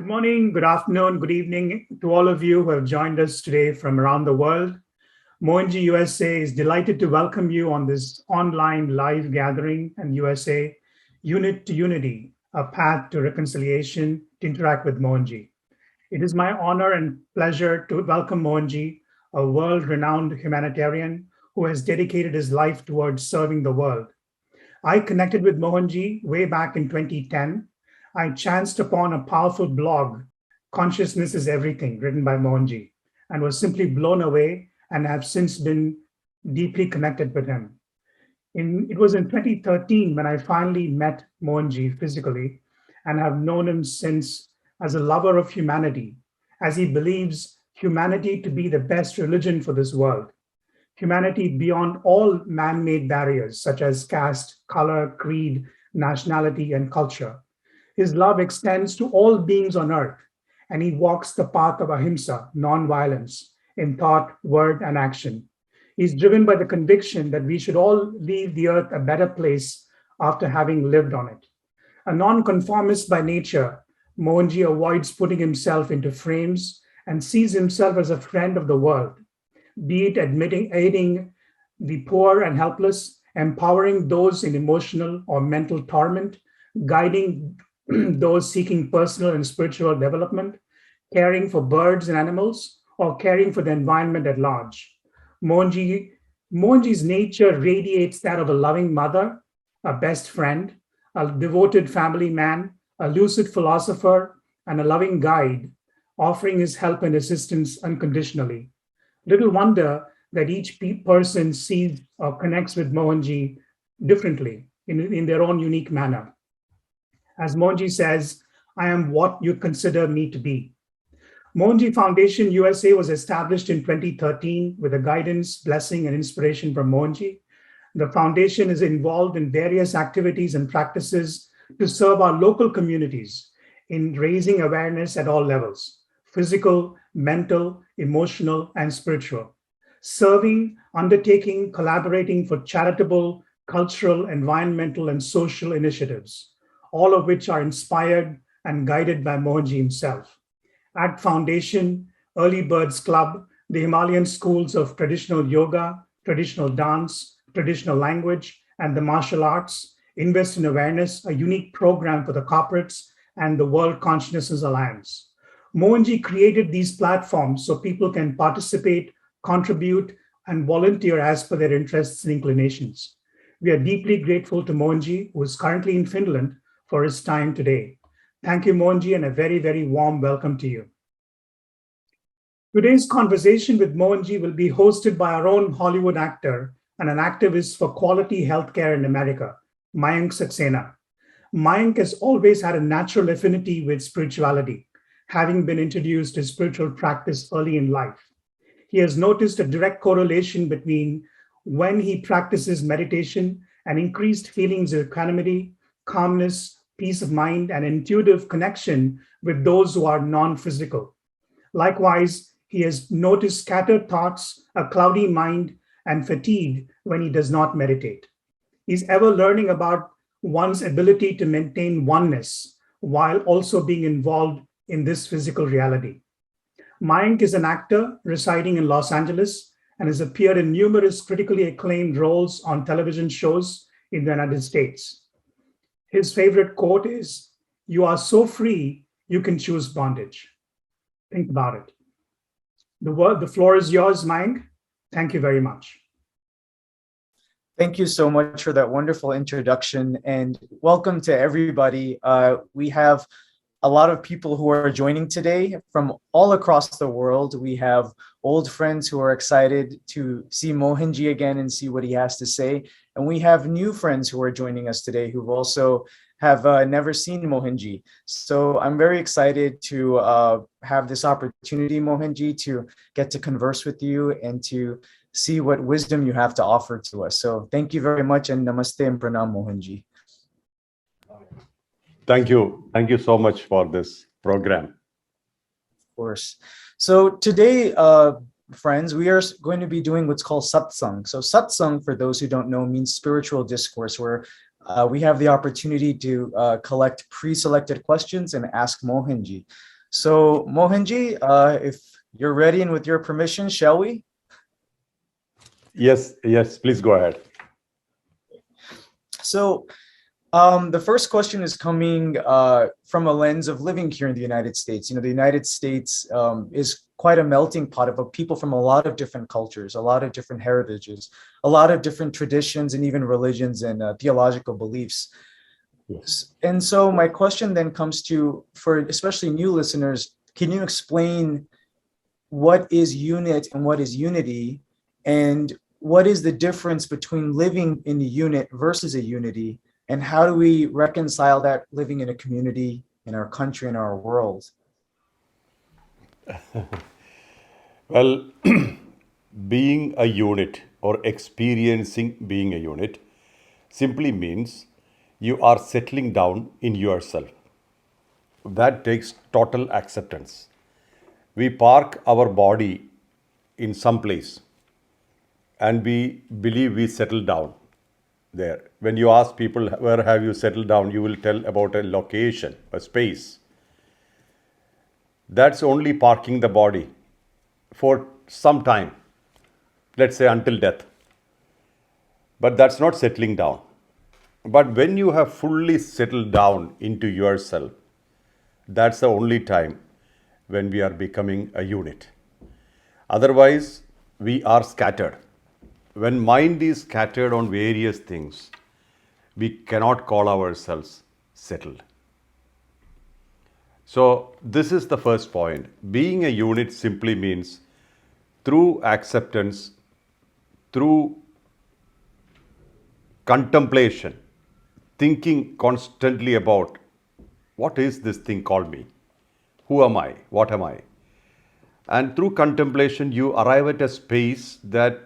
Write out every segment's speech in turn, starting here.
morning, good afternoon, good evening to all of you who have joined us today from around the world. Mohanji USA is delighted to welcome you on this online live gathering and USA Unit to Unity, a path to reconciliation to interact with Mohanji. It is my honor and pleasure to welcome Mohanji, a world-renowned humanitarian who has dedicated his life towards serving the world. I connected with Mohanji way back in 2010. I chanced upon a powerful blog, Consciousness is Everything, written by Mohanji, and was simply blown away and have since been deeply connected with him. It was in 2013 when I finally met Mohanji physically and have known him since as a lover of humanity, as he believes humanity to be the best religion for this world. Humanity beyond all man-made barriers such as caste, color, creed, nationality, and culture. His love extends to all beings on earth, and he walks the path of ahimsa, non-violence, in thought, word, and action. He's driven by the conviction that we should all leave the earth a better place after having lived on it. A non-conformist by nature, Mohanji avoids putting himself into frames and sees himself as a friend of the world, be it aiding the poor and helpless, empowering those in emotional or mental torment, guiding those seeking personal and spiritual development, caring for birds and animals, or caring for the environment at large. Mohanji's nature radiates that of a loving mother, a best friend, a devoted family man, a lucid philosopher, and a loving guide, offering his help and assistance unconditionally. Little wonder that each person sees or connects with Mohanji differently in their own unique manner. As Mohanji says, I am what you consider me to be. Mohanji Foundation USA was established in 2013 with the guidance, blessing, and inspiration from Mohanji. The foundation is involved in various activities and practices to serve our local communities in raising awareness at all levels: physical, mental, emotional, and spiritual. Serving, undertaking, collaborating for charitable, cultural, environmental, and social initiatives, all of which are inspired and guided by Mohanji himself. At Foundation, Early Birds Club, the Himalayan schools of traditional yoga, traditional dance, traditional language, and the martial arts invest in awareness, a unique program for the corporates and the World Consciousness Alliance. Mohanji created these platforms so people can participate, contribute, and volunteer as per their interests and inclinations. We are deeply grateful to Mohanji, who is currently in Finland, for his time today. Thank you, Mohanji, and a very, very warm welcome to you. Today's conversation with Mohanji will be hosted by our own Hollywood actor and an activist for quality healthcare in America, Mayank Saxena. Mayank has always had a natural affinity with spirituality, having been introduced to spiritual practice early in life. He has noticed a direct correlation between when he practices meditation and increased feelings of equanimity, calmness, peace of mind, and intuitive connection with those who are non-physical. Likewise, he has noticed scattered thoughts, a cloudy mind, and fatigue when he does not meditate. He's ever learning about one's ability to maintain oneness while also being involved in this physical reality. Mayank is an actor residing in Los Angeles and has appeared in numerous critically acclaimed roles on television shows in the United States. His favorite quote is, "You are so free, you can choose bondage." Think about it. The floor is yours, Mayank. Thank you very much. Thank you so much for that wonderful introduction, and welcome to everybody. We have a lot of people who are joining today from all across the world. We have old friends who are excited to see Mohanji again and see what he has to say. And we have new friends who are joining us today who also have never seen Mohanji. So I'm very excited to have this opportunity, Mohanji, to get to converse with you and to see what wisdom you have to offer to us. So thank you very much, and namaste and pranam, Mohanji. Thank you. Thank you so much for this program. Of course. So today, friends, we are going to be doing what's called Satsang. So Satsang, for those who don't know, means spiritual discourse, where we have the opportunity to collect pre-selected questions and ask Mohanji. So, Mohanji, if you're ready and with your permission, shall we? Yes, yes, please go ahead. So, the first question is coming from a lens of living here in the United States. You know, the United States is quite a melting pot of people from a lot of different cultures, a lot of different heritages, a lot of different traditions, and even religions and theological beliefs. Yes. And so my question then comes to, for especially new listeners, can you explain what is unit and what is unity, and what is the difference between living in a unit versus a unity, and how do we reconcile that living in a community, in our country, in our world? Well, being a unit or experiencing being a unit simply means you are settling down in yourself. That takes total acceptance. We park our body in some place and we believe we settle down there. When you ask people, where have you settled down, you will tell about a location, a space. That's only parking the body for some time, let's say until death. But that's not settling down. But when you have fully settled down into yourself, that's the only time when we are becoming a unit. Otherwise, we are scattered. When mind is scattered on various things, we cannot call ourselves settled. So, this is the first point. Being a unit simply means through acceptance, through contemplation, thinking constantly about what is this thing called me? Who am I? What am I? And through contemplation, you arrive at a space that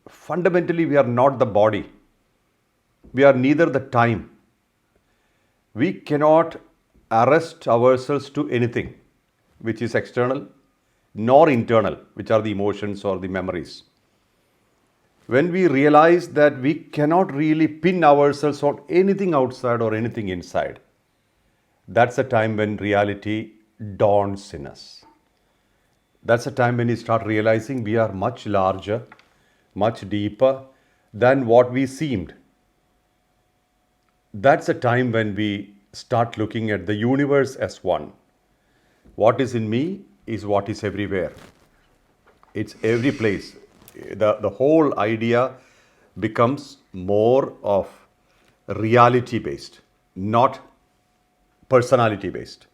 fundamentally we are not the body. We are neither the time. We cannot arrest ourselves to anything which is external nor internal, which are the emotions or the memories. When we realize that we cannot really pin ourselves on anything outside or anything inside, that's a time when reality dawns in us. That's a time when we start realizing we are much larger, much deeper than what we seemed. That's a time when we start looking at the universe as one. What is in me is what is everywhere. It's every place. The whole idea becomes more of reality based, not personality based.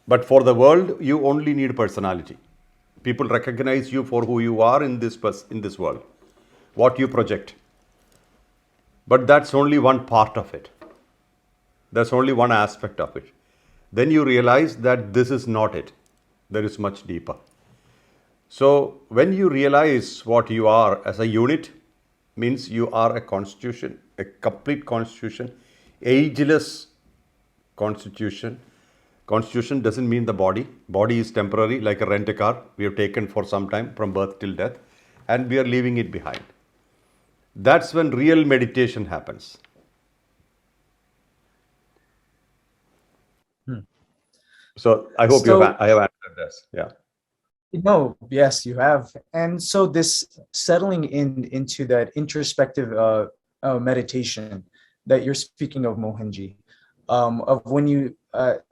But for the world, you only need personality. People recognize you for who you are in this world, what you project. But that's only one part of it. That's only one aspect of it. Then you realize that this is not it. There is much deeper. So when you realize what you are as a unit, means you are a constitution, a complete constitution, ageless constitution. Constitution doesn't mean the body. Body is temporary, like a rent-a-car. We have taken for some time from birth till death, and we are leaving it behind. That's when real meditation happens. So I hope So, I have answered this. Yeah. no, yes, you have. And so this settling into that introspective meditation that you're speaking of, Mohanji, of when you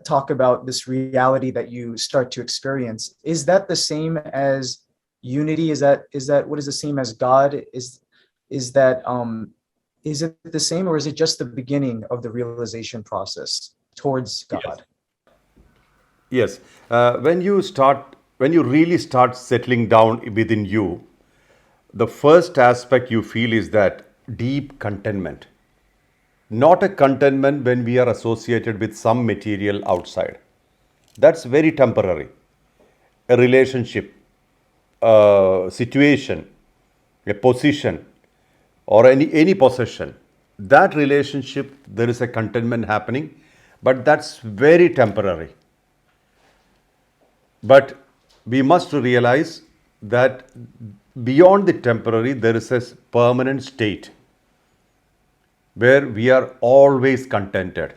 talk about this reality that you start to experience, is that the same as unity? Is that what is the same as God? Is that is it the same, or is it just the beginning of the realization process towards Yes. God? Yes. When you really start settling down within you, the first aspect you feel is that deep contentment. Not a contentment when we are associated with some material outside. That's very temporary. A relationship, a situation, a position, or any possession. That relationship, there is a contentment happening, but that's very temporary. But we must realize that beyond the temporary, there is a permanent state where we are always contented.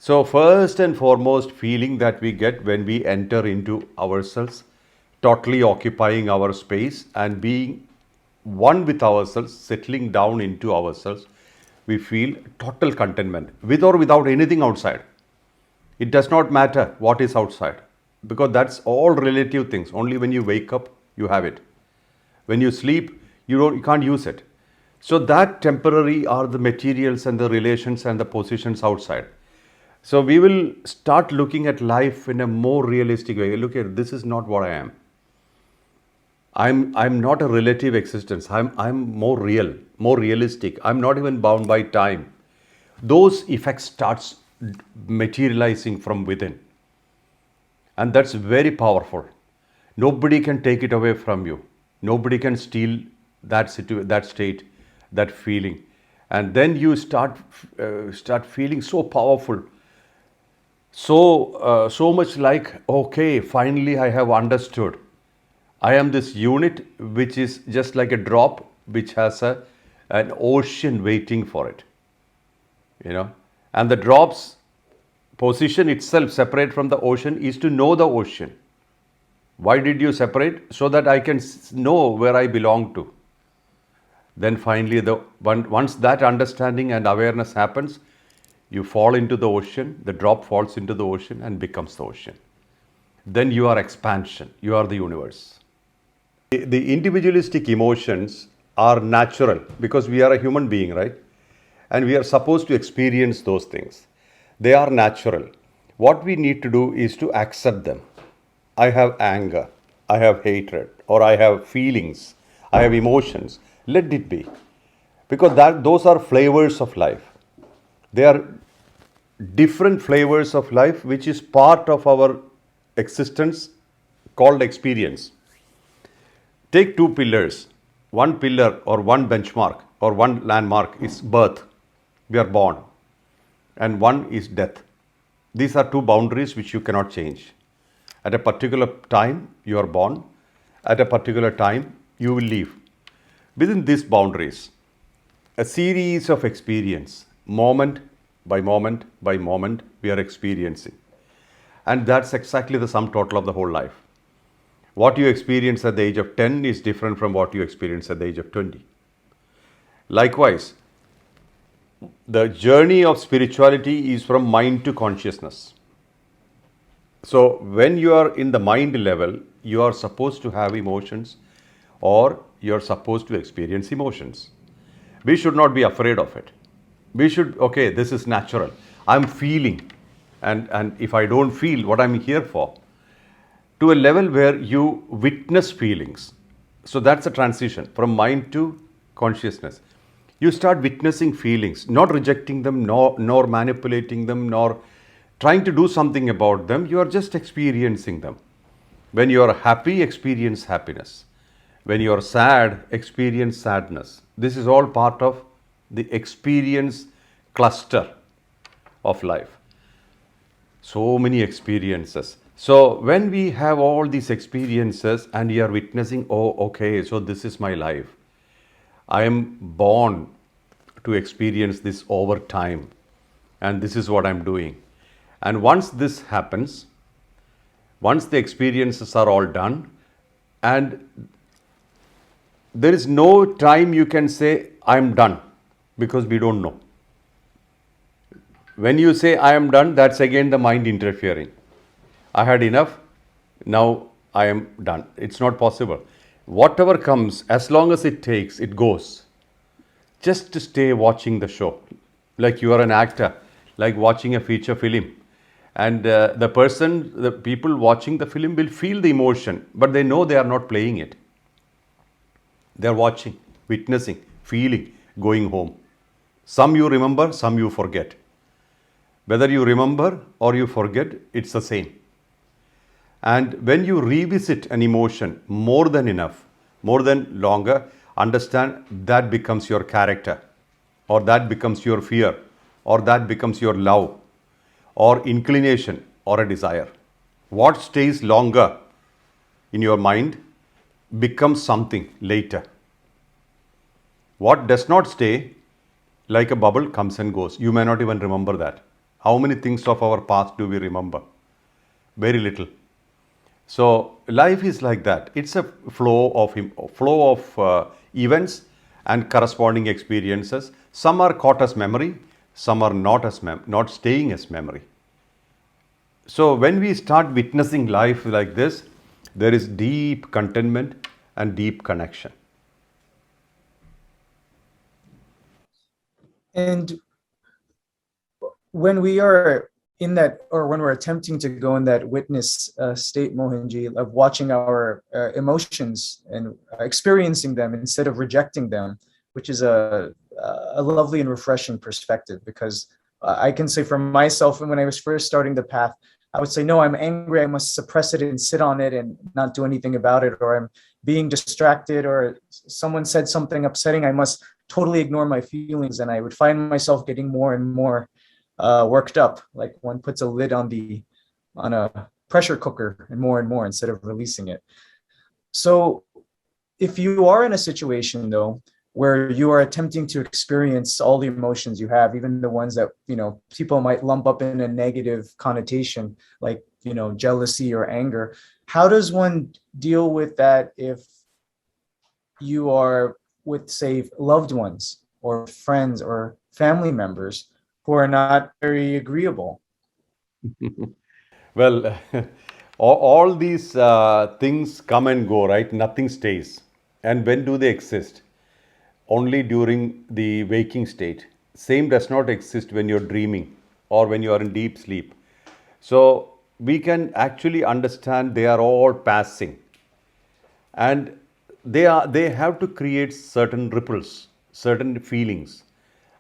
So first and foremost, feeling that we get when we enter into ourselves, totally occupying our space and being one with ourselves, settling down into ourselves, we feel total contentment with or without anything outside. It does not matter what is outside, because that's all relative things. Only when you wake up, you have it. When you sleep, you can't use it. So that temporary are the materials and the relations and the positions outside. So we will start looking at life in a more realistic way. Look at, this is not what I am. I'm not a relative existence. I'm more real, more realistic. I'm not even bound by time. Those effects starts materializing from within. And that's very powerful. Nobody can take it away from you. Nobody can steal that state, that feeling. And then you start feeling so powerful, so much like, okay, finally I have understood. I am this unit which is just like a drop which has an ocean waiting for it. And the drop's position itself separate from the ocean is to know the ocean. Why did you separate? So that I can know where I belong to. Then finally, once that understanding and awareness happens, you fall into the ocean, the drop falls into the ocean and becomes the ocean. Then you are expansion, you are the universe. The individualistic emotions are natural because we are a human being, right? And we are supposed to experience those things. They are natural. What we need to do is to accept them. I have anger, I have hatred, or I have feelings, I have emotions. Let it be. Because those are flavors of life. They are different flavors of life which is part of our existence called experience. Take two pillars. One pillar or one benchmark or one landmark is birth. We are born. And one is death. These are two boundaries which you cannot change. At a particular time, you are born. At a particular time, you will leave. Within these boundaries, a series of experience, moment by moment by moment, we are experiencing. And that's exactly the sum total of the whole life. What you experience at the age of 10 is different from what you experience at the age of 20. Likewise, the journey of spirituality is from mind to consciousness. So when you are in the mind level, you are supposed to have emotions or you are supposed to experience emotions. We should not be afraid of it. We should, okay, this is natural. I'm feeling. And if I don't feel what I'm here for, to a level where you witness feelings. So that's a transition from mind to consciousness. You start witnessing feelings, not rejecting them, nor manipulating them, nor trying to do something about them. You are just experiencing them. When you are happy, experience happiness. When you are sad, experience sadness. This is all part of the experience cluster of life. So many experiences. So when we have all these experiences and we are witnessing, oh, okay, so this is my life. I am born to experience this over time. And this is what I'm doing. And once this happens, once the experiences are all done, and there is no time you can say, I'm done, because we don't know. When you say, I am done, that's again the mind interfering. I had enough, now I am done. It's not possible. Whatever comes, as long as it takes, it goes. Just to stay watching the show, like you are an actor, like watching a feature film. And the people watching the film will feel the emotion, but they know they are not playing it. They are watching, witnessing, feeling, going home. Some you remember, some you forget. Whether you remember or you forget, it's the same. And when you revisit an emotion more than enough, more than longer, understand that becomes your character, or that becomes your fear, or that becomes your love, or inclination, or a desire. What stays longer in your mind becomes something later. What does not stay, like a bubble, comes and goes. You may not even remember that. How many things of our past do we remember? Very little. So life is like that. It's a flow of events and corresponding experiences. Some are caught as memory, some are not staying as memory. So when we start witnessing life like this, there is deep contentment and deep connection. And when we are in that, or when we're attempting to go in that witness state, Mohanji, of watching our emotions and experiencing them instead of rejecting them, which is a lovely and refreshing perspective, because I can say for myself, when I was first starting the path, I would say, no, I'm angry, I must suppress it and sit on it and not do anything about it, or I'm being distracted, or someone said something upsetting, I must totally ignore my feelings. And I would find myself getting more and more worked up, like one puts a lid on a pressure cooker, and more instead of releasing it. So if you are in a situation though where you are attempting to experience all the emotions you have, even the ones that people might lump up in a negative connotation, like jealousy or anger, how does one deal with that if you are with, say, loved ones or friends or family members who are not very agreeable? Well, all these things come and go, right? Nothing stays. And when do they exist? Only during the waking state. Same does not exist when you're dreaming or when you are in deep sleep. So we can actually understand they are all passing, and they have to create certain ripples, certain feelings.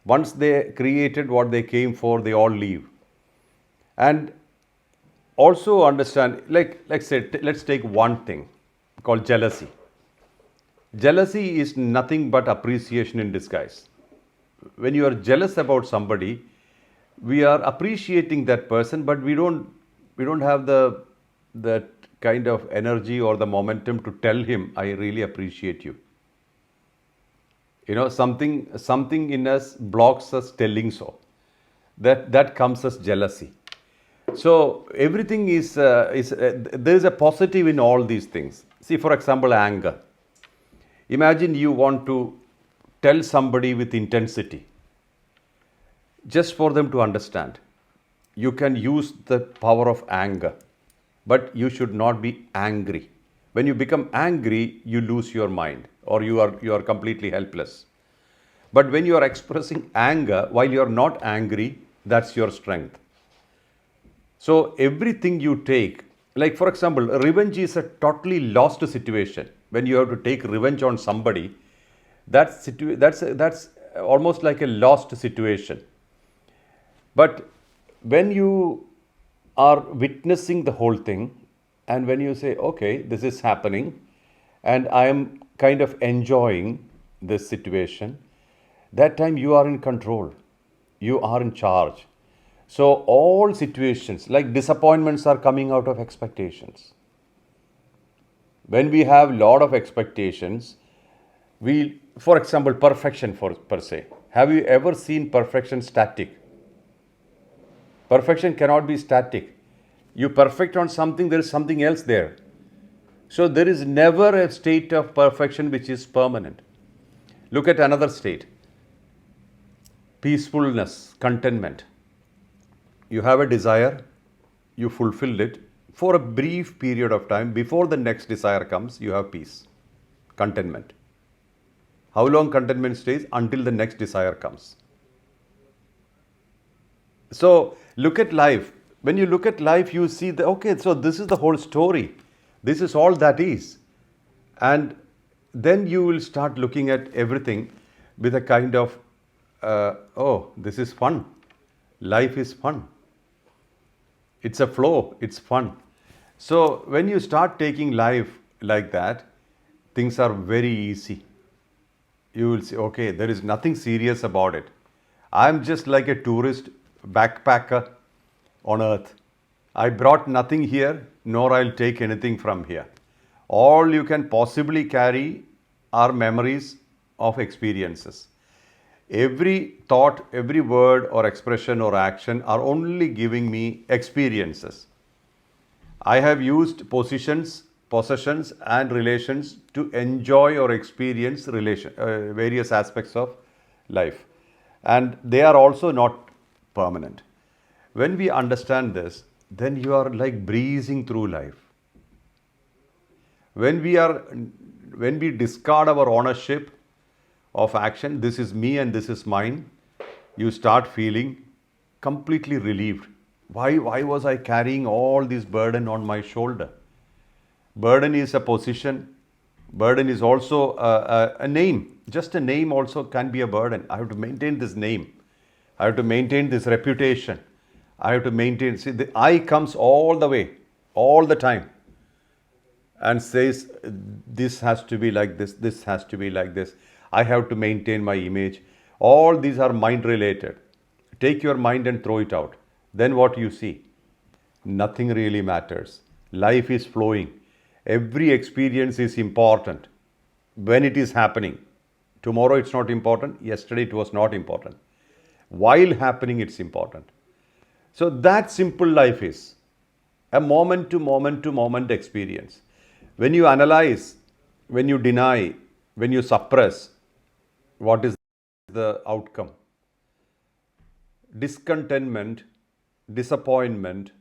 Once they created what they came for, they all leave. And also understand, like say, let's take one thing called jealousy. Jealousy is nothing but appreciation in disguise. When you are jealous about somebody, we are appreciating that person, but we don't have the that kind of energy or the momentum to tell him, I really appreciate you. Something in us blocks us telling so. That comes as jealousy. So everything is there is a positive in all these things. See, for example, anger. Imagine you want to tell somebody with intensity, just for them to understand. You can use the power of anger, but you should not be angry. When you become angry, you lose your mind, or you are completely helpless. But when you are expressing anger while you are not angry, that's your strength. So everything you take, like for example, revenge is a totally lost situation. When you have to take revenge on somebody, that's almost like a lost situation. But when you are witnessing the whole thing, and when you say, okay, this is happening, and I am kind of enjoying this situation, that time you are in control, you are in charge. So all situations like disappointments are coming out of expectations. When we have lot of expectations, for example, perfection per se. Have you ever seen perfection static? Perfection cannot be static. You perfect on something, there is something else there. So there is never a state of perfection which is permanent. Look at another state. Peacefulness, contentment. You have a desire, you fulfilled it. For a brief period of time, before the next desire comes, you have peace, contentment. How long contentment stays? Until the next desire comes. So look at life. When you look at life, you see that, okay, so this is the whole story. This is all that is. And then you will start looking at everything with a kind of, oh, this is fun. Life is fun. It's a flow, it's fun. So when you start taking life like that, things are very easy. You will say, okay, there is nothing serious about it. I'm just like a tourist backpacker on earth. I brought nothing here, nor I'll take anything from here. All you can possibly carry are memories of experiences. Every thought, every word or expression or action are only giving me experiences. I have used possessions and relations to enjoy or experience various aspects of life. And they are also not permanent. When we understand this, then you are like breezing through life. When we discard our ownership of action, this is me and this is mine, you start feeling completely relieved. Why was I carrying all this burden on my shoulder? Burden is a position. Burden is also a name. Just a name also can be a burden. I have to maintain this name. I have to maintain this reputation. I have to maintain. See, the I comes all the way, all the time, and says, this has to be like this has to be like this. I have to maintain my image. All these are mind related. Take your mind and throw it out. Then what you see? Nothing really matters. Life is flowing. Every experience is important when it is happening. Tomorrow it's not important. Yesterday it was not important. While happening, it's important. So that simple life is a moment to moment to moment experience. When you analyze, when you deny, when you suppress, what is the outcome? Discontentment, disappointment,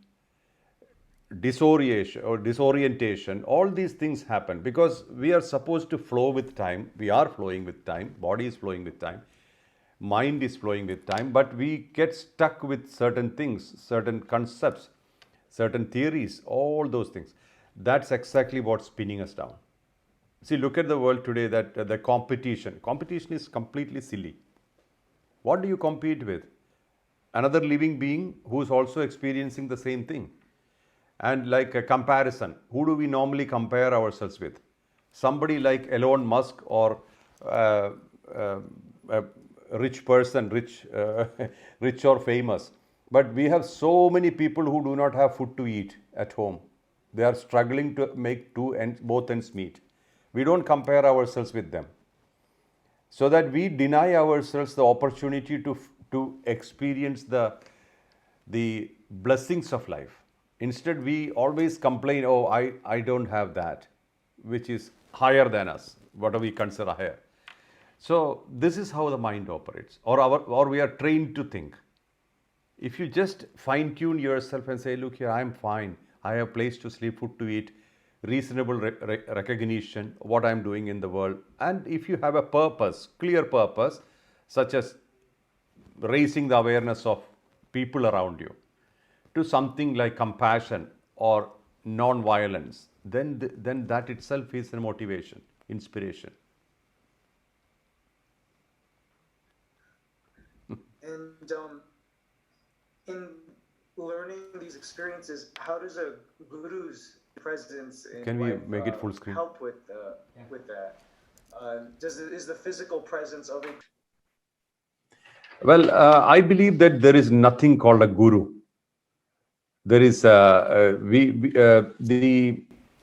disorientation, all these things happen because we are supposed to flow with time. We are flowing with time. Body is flowing with time. Mind is flowing with time, but we get stuck with certain things, certain concepts, certain theories, all those things. That's exactly what's spinning us down. See, look at the world today, that the competition is completely silly. What do you compete with? Another living being who is also experiencing the same thing. And like a comparison, who do we normally compare ourselves with? Somebody like Elon Musk or a rich person, rich or famous. But we have so many people who do not have food to eat at home. They are struggling to make both ends meet. We don't compare ourselves with them. So that we deny ourselves the opportunity to experience the blessings of life. Instead, we always complain, oh, I don't have that, which is higher than us, whatever we consider higher. So this is how the mind operates, or we are trained to think. If you just fine tune yourself and say, look here, I'm fine. I have place to sleep, food to eat, reasonable recognition, what I'm doing in the world. And if you have a purpose, clear purpose, such as raising the awareness of people around you to something like compassion or non-violence, then that itself is a motivation, inspiration. And in learning these experiences, how does a guru's presence in Can we life, make it full screen? help with that? Is the physical presence of a Well, I believe that there is nothing called a guru. There is the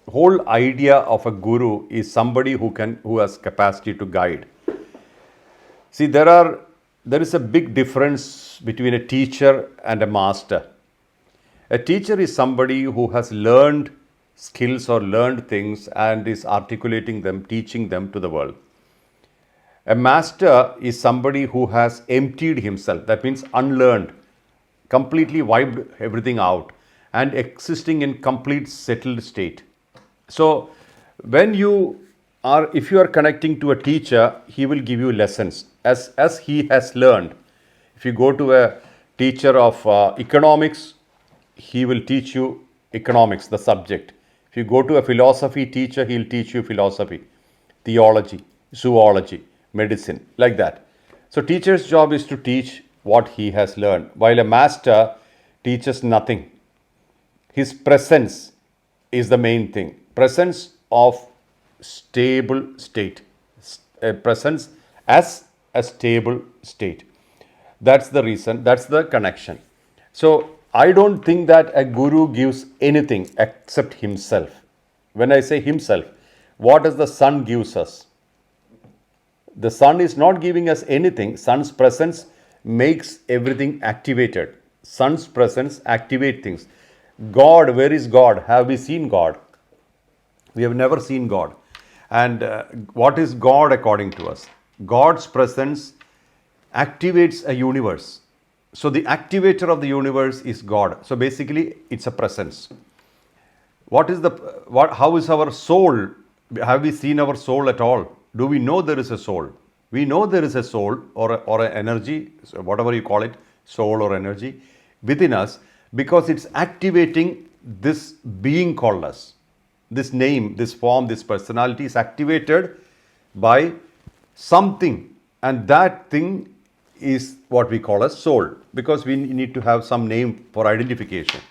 whole idea of a guru is somebody who has capacity to guide. See, there is a big difference between a teacher and a master. A teacher is somebody who has learned skills or learned things and is articulating them, teaching them to the world. A master is somebody who has emptied himself, that means unlearned, completely wiped everything out and existing in complete settled state. So if you are connecting to a teacher, he will give you lessons as he has learned. If you go to a teacher of economics, he will teach you economics, the subject. If you go to a philosophy teacher, he'll teach you philosophy, theology, zoology, medicine, like that. So teacher's job is to teach what he has learned, while a master teaches nothing. His presence is the main thing. Presence of stable state. A presence as a stable state. That's the reason, that's the connection. So I don't think that a guru gives anything except himself. When I say himself, what does the sun gives us? The sun is not giving us anything. Sun's presence makes everything activated. Sun's presence activate things. God, where is God? Have we seen God? We have never seen God. And what is God according to us? God's presence activates a universe. So the activator of the universe is God. So basically, it's a presence. How is our soul? Have we seen our soul at all? Do we know there is a soul? We know there is a soul or an energy, so whatever you call it, soul or energy, within us, because it's activating this being called us. This name, this form, this personality is activated by something, and that thing is what we call as soul, because we need to have some name for identification.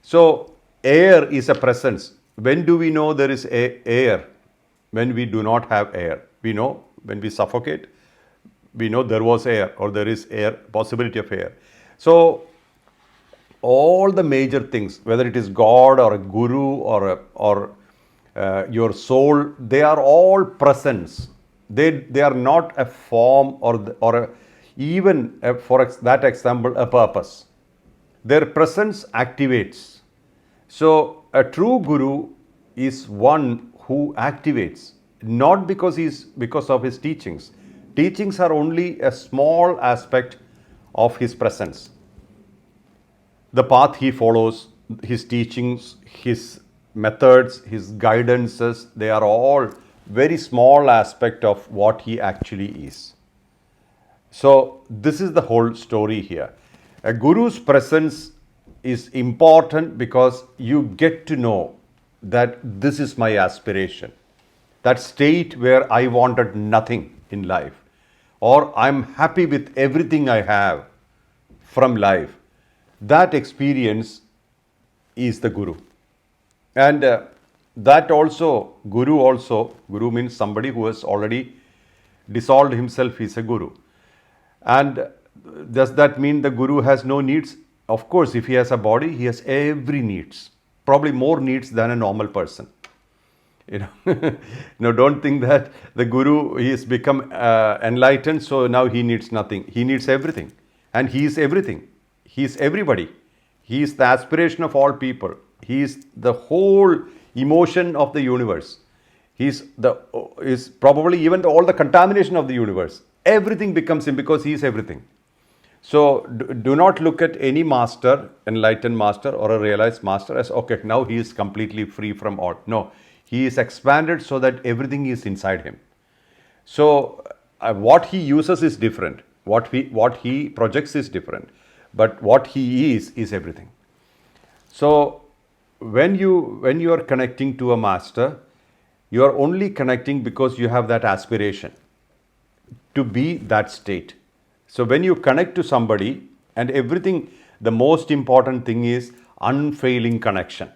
So air is a presence. When do we know there is air? When we do not have air. We know when we suffocate, we know there was air, or there is air, possibility of air. So all the major things, whether it is God or a guru or your soul, they are all presence. They are not a form even for that example, a purpose. Their presence activates. So a true guru is one who activates, not because of his teachings. Teachings are only a small aspect of his presence. The path he follows, his teachings, his methods, his guidances, they are all very small aspect of what he actually is. So this is the whole story here. A guru's presence is important because you get to know that this is my aspiration. That state where I wanted nothing in life, or I'm happy with everything I have from life. That experience is the guru. And guru means somebody who has already dissolved himself is a guru. And does that mean the guru has no needs? Of course, if he has a body, he has every needs, probably more needs than a normal person. Don't think that the guru, he has become enlightened, so now he needs nothing. He needs everything, and he is everything. He is everybody. He is the aspiration of all people. He is the whole emotion of the universe. He is probably even all the contamination of the universe. Everything becomes him because he is everything. So do not look at any master, enlightened master or a realized master as, okay, now he is completely free from all. No, he is expanded so that everything is inside him. So what he uses is different. What he projects is different. But what he is everything. So when you are connecting to a master, you are only connecting because you have that aspiration to be that state. So when you connect to somebody and everything, the most important thing is unfailing connection.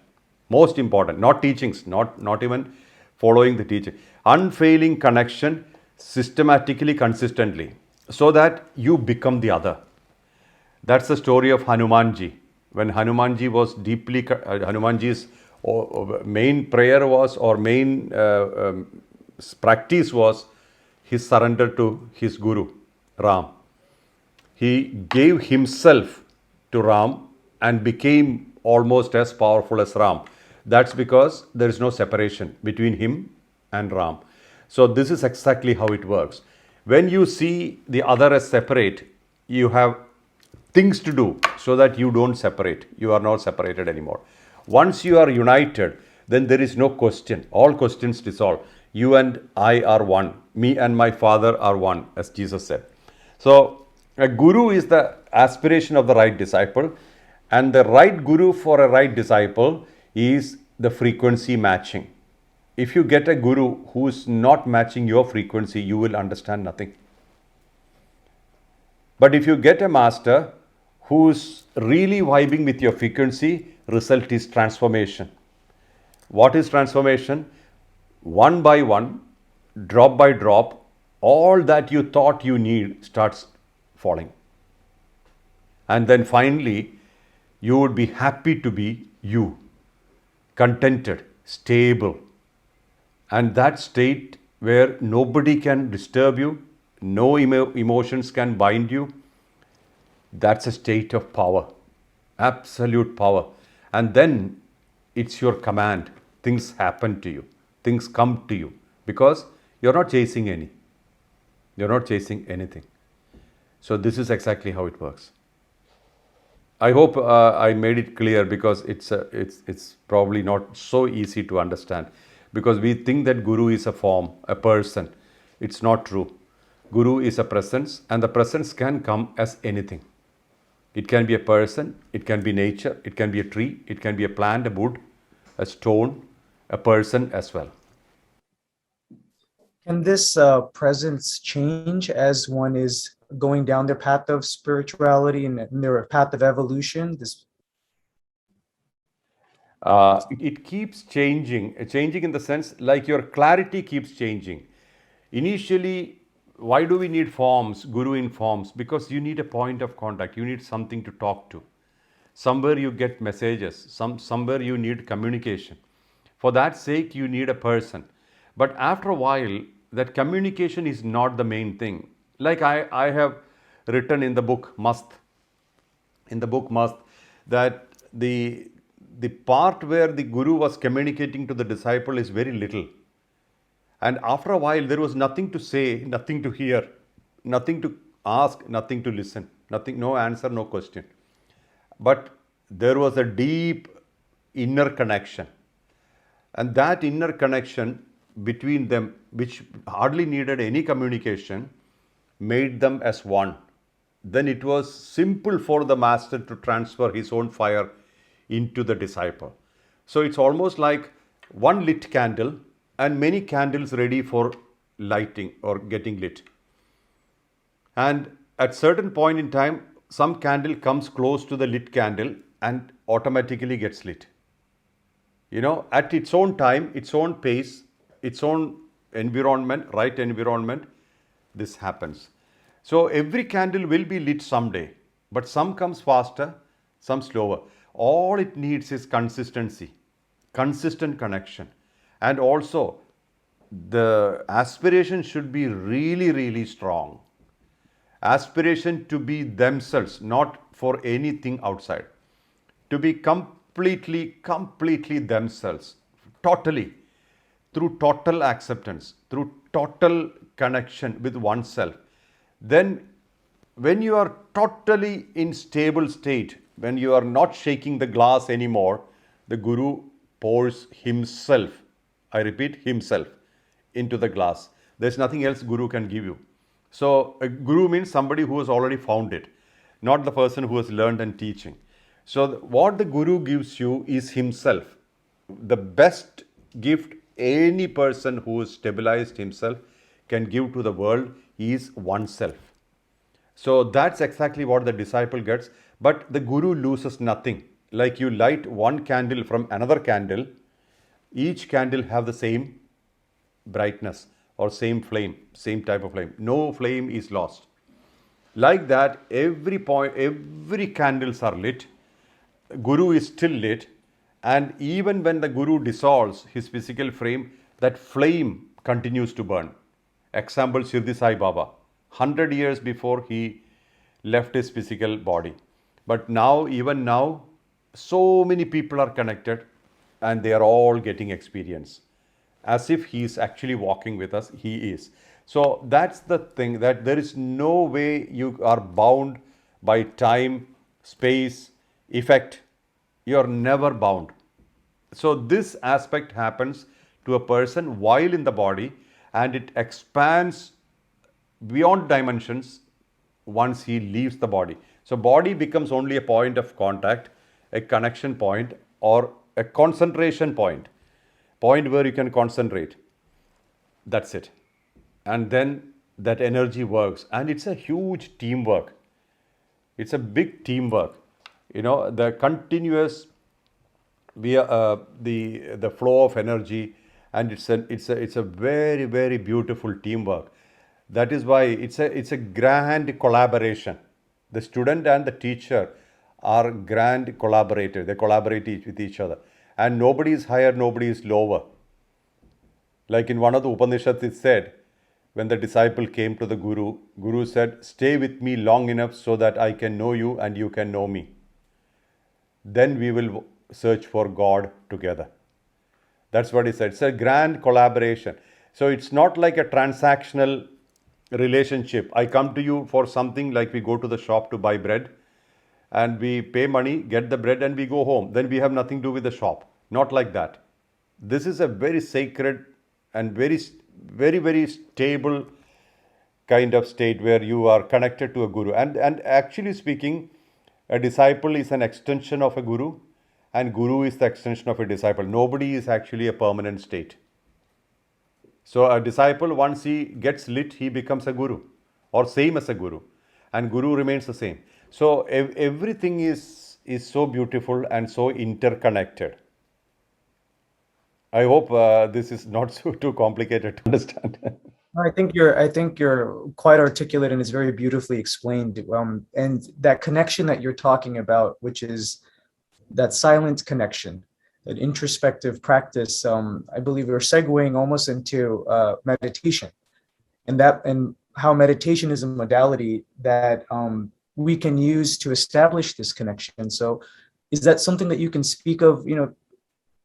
Most important, not teachings, not even following the teaching. Unfailing connection systematically, consistently, so that you become the other. That's the story of Hanumanji. When Hanumanji was Hanumanji's main prayer was, or main practice was, his surrender to his guru, Ram. He gave himself to Ram and became almost as powerful as Ram. That's because there is no separation between him and Ram. So this is exactly how it works. When you see the other as separate, you have things to do so that you don't separate. You are not separated anymore. Once you are united, then there is no question. All questions dissolve. You and I are one. Me and my Father are one, as Jesus said. So a guru is the aspiration of the right disciple, and the right guru for a right disciple is the frequency matching. If you get a guru who is not matching your frequency, you will understand nothing. But if you get a master who's really vibing with your frequency, result is transformation. What is transformation? One by one, drop by drop, all that you thought you need starts falling. And then finally, you would be happy to be you, contented, stable. And that state where nobody can disturb you, no emotions can bind you. That's a state of power, absolute power. And then it's your command. Things happen to you, things come to you because you're not chasing any. You're not chasing anything. So this is exactly how it works. I hope I made it clear because it's probably not so easy to understand because we think that Guru is a form, a person. It's not true. Guru is a presence, and the presence can come as anything. It can be a person, it can be nature, it can be a tree, it can be a plant, a wood, a stone, a person as well. Can this presence change as one is going down their path of spirituality and their path of evolution? It keeps changing in the sense like your clarity keeps changing. Initially, why do we need forms, Guru in forms? Because you need a point of contact, you need something to talk to. Somewhere you get messages, somewhere you need communication. For that sake, you need a person. But after a while, that communication is not the main thing. Like I have written in the book Mast, that the part where the Guru was communicating to the disciple is very little. And after a while, there was nothing to say, nothing to hear, nothing to ask, nothing to listen, nothing, no answer, no question. But there was a deep inner connection. And that inner connection between them, which hardly needed any communication, made them as one. Then it was simple for the master to transfer his own fire into the disciple. So it's almost like one lit candle and many candles ready for lighting or getting lit. And at certain point in time, some candle comes close to the lit candle and automatically gets lit. At its own time, its own pace, its own environment, right environment, this happens. So every candle will be lit someday, but some comes faster, some slower. All it needs is consistency, consistent connection. And also, the aspiration should be really, really strong. Aspiration to be themselves, not for anything outside. To be completely themselves, totally, through total acceptance, through total connection with oneself. Then, when you are totally in stable state, when you are not shaking the glass anymore, the Guru pours himself, I repeat, himself, into the glass. There's nothing else Guru can give you. So, a Guru means somebody who has already found it, not the person who has learned and teaching. So, what the Guru gives you is himself. The best gift any person who has stabilized himself can give to the world is oneself. So that's exactly what the disciple gets. But the Guru loses nothing. Like you light one candle from another candle, each candle have the same brightness or same flame, same type of flame. No flame is lost. Like that, every candles are lit. Guru is still lit, and even when the Guru dissolves his physical frame, that flame continues to burn. Example, Shirdi Sai Baba, 100 years before he left his physical body. But now, even now, so many people are connected and they are all getting experience. As if he is actually walking with us, he is. So that's the thing, that there is no way you are bound by time, space, effect. You are never bound. So this aspect happens to a person while in the body, and it expands beyond dimensions once he leaves the body. So body becomes only a point of contact, a connection point, or a concentration point where you can concentrate. That's it. And then that energy works, and it's a huge teamwork. It's a big teamwork. The continuous the flow of energy, and it's a very, very beautiful teamwork. That is why it's a grand collaboration. The student and the teacher are grand collaborators. They collaborate with each other, and nobody is higher, nobody is lower. Like in one of the Upanishads, it said, when the disciple came to the Guru said, "Stay with me long enough so that I can know you and you can know me. Then we will search for God together." That's what he said. It's a grand collaboration. So it's not like a transactional relationship. I come to you for something, like we go to the shop to buy bread and we pay money, get the bread, and we go home. Then we have nothing to do with the shop. Not like that. This is a very sacred and very stable kind of state where you are connected to a guru. And actually speaking, a disciple is an extension of a guru, and guru is the extension of a disciple. Nobody is actually a permanent state. So a disciple, once he gets lit, he becomes a guru, or same as a guru, and guru remains the same. So everything is so beautiful and so interconnected. I hope this is not so too complicated to understand. I think you're quite articulate, and it's very beautifully explained. And that connection that you're talking about, which is that silent connection, that introspective practice, I believe we're segueing almost into meditation, and how meditation is a modality that we can use to establish this connection. So, is that something that you can speak of?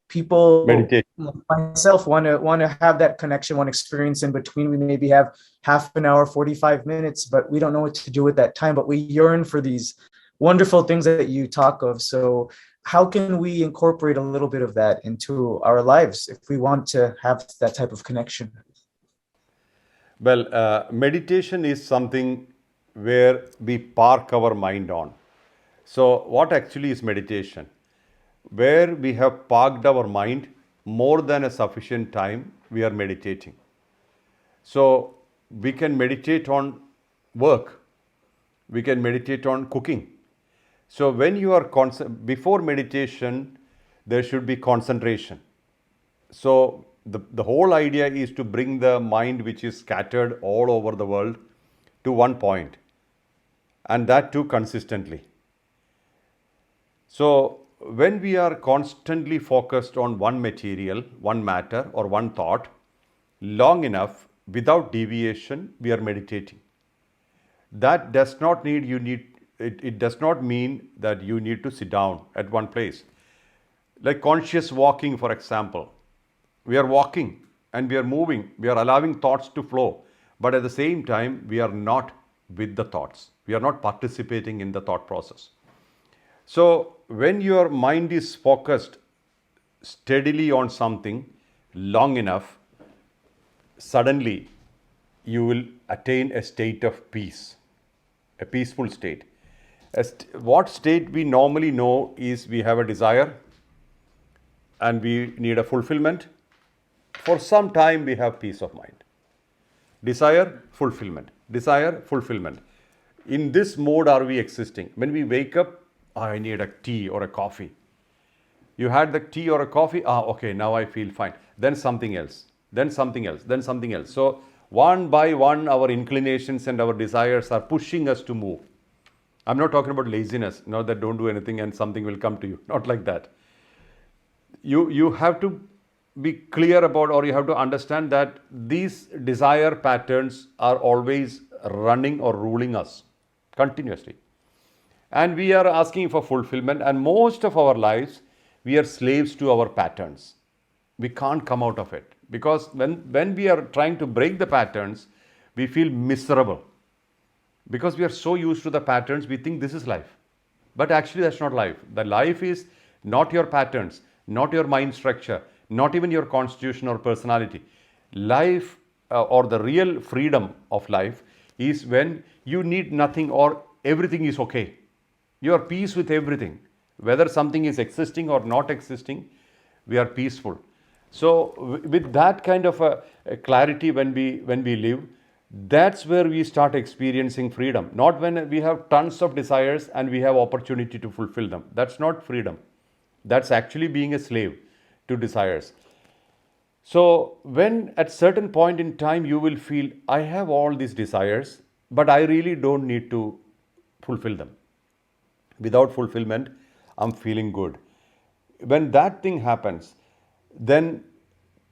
People, Meditation. myself, want to have that connection, want experience in between. We maybe have half an hour, 45 minutes, but we don't know what to do with that time. But we yearn for these wonderful things that you talk of. So how can we incorporate a little bit of that into our lives if we want to have that type of connection? Well, meditation is something where we park our mind on. So what actually is meditation? Where we have parked our mind more than a sufficient time, we are meditating. So we can meditate on work, we can meditate on cooking. So when you are before meditation, there should be concentration. So the whole idea is to bring the mind, which is scattered all over the world, to one point, and that too consistently. So when we are constantly focused on one material, one matter, or one thought, long enough, without deviation, we are meditating. That does not it does not mean that you need to sit down at one place. Like conscious walking, for example. We are walking and we are moving, we are allowing thoughts to flow, but at the same time, we are not with the thoughts. We are not participating in the thought process. So when your mind is focused steadily on something long enough, suddenly you will attain a state of peace, a peaceful state. What state we normally know is we have a desire and we need a fulfillment. For some time we have peace of mind. Desire, fulfillment. Desire, fulfillment. In this mode are we existing. When we wake up, I need a tea or a coffee. You had the tea or a coffee, okay, now I feel fine. Then something else, then something else, then something else. So one by one, our inclinations and our desires are pushing us to move. I'm not talking about laziness, not that don't do anything and something will come to you. Not like that. You have to be clear about, or you have to understand that these desire patterns are always running or ruling us continuously. And we are asking for fulfillment, and most of our lives, we are slaves to our patterns. We can't come out of it, because when we are trying to break the patterns, we feel miserable. Because we are so used to the patterns, we think this is life. But actually, that's not life. The life is not your patterns, not your mind structure, not even your constitution or personality. Life, or the real freedom of life, is when you need nothing or everything is okay. You are peace with everything. Whether something is existing or not existing, we are peaceful. So with that kind of a clarity when we live, that's where we start experiencing freedom. Not when we have tons of desires and we have opportunity to fulfill them. That's not freedom. That's actually being a slave to desires. So when at certain point in time you will feel, I have all these desires, but I really don't need to fulfill them. Without fulfillment, I'm feeling good. When that thing happens, then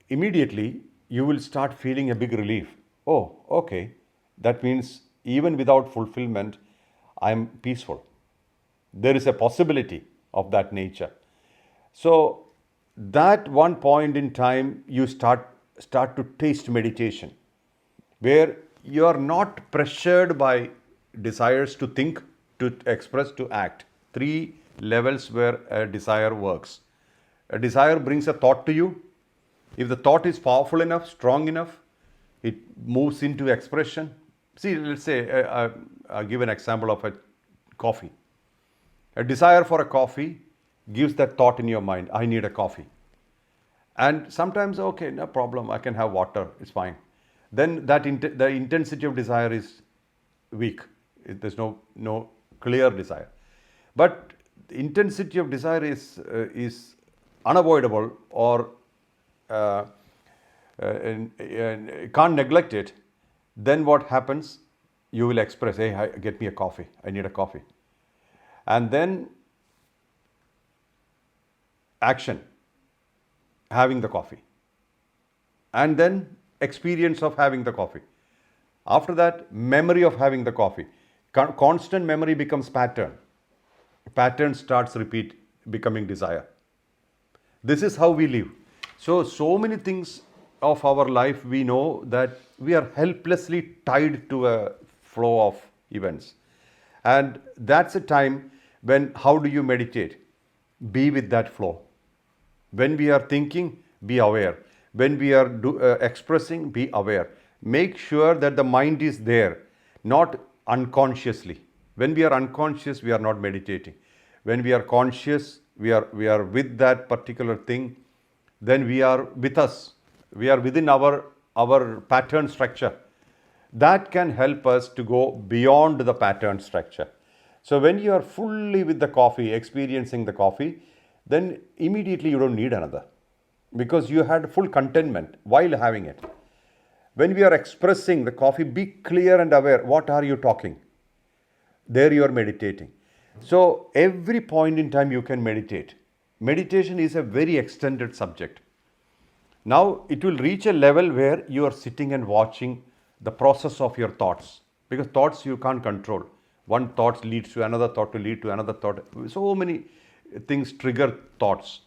immediately you will start feeling a big relief. Oh, okay. That means even without fulfillment, I'm peaceful. There is a possibility of that nature. So that one point in time, you start to taste meditation, where you are not pressured by desires to think, to express, to act. Three levels where a desire works. A desire brings a thought to you. If the thought is powerful enough, strong enough, it moves into expression. See, let's say, I'll give an example of a coffee. A desire for a coffee gives that thought in your mind, I need a coffee. And sometimes, okay, no problem, I can have water, it's fine. Then the intensity of desire is weak. There's no clear desire. But the intensity of desire is unavoidable, or can't neglect it. Then what happens? You will express, hey, get me a coffee, I need a coffee. And then action, having the coffee. And then experience of having the coffee. After that, memory of having the coffee. Constant memory becomes pattern. Pattern starts becoming desire. This is how we live. So many things of our life, we know that we are helplessly tied to a flow of events. And that's a time when, how do you meditate? Be with that flow. When we are thinking, be aware. When we are expressing, be aware. Make sure that the mind is there, not unconsciously. When we are unconscious, we are not meditating. When we are conscious, we are with that particular thing, then we are with us. We are within our pattern structure. That can help us to go beyond the pattern structure. So when you are fully with the coffee, experiencing the coffee, then immediately you don't need another, because you had full contentment while having it. When we are expressing the coffee, be clear and aware. What are you talking? There you are meditating. So every point in time you can meditate. Meditation is a very extended subject. Now it will reach a level where you are sitting and watching the process of your thoughts, because thoughts you can't control. One thought leads to another thought, to lead to another thought. So many things trigger thoughts.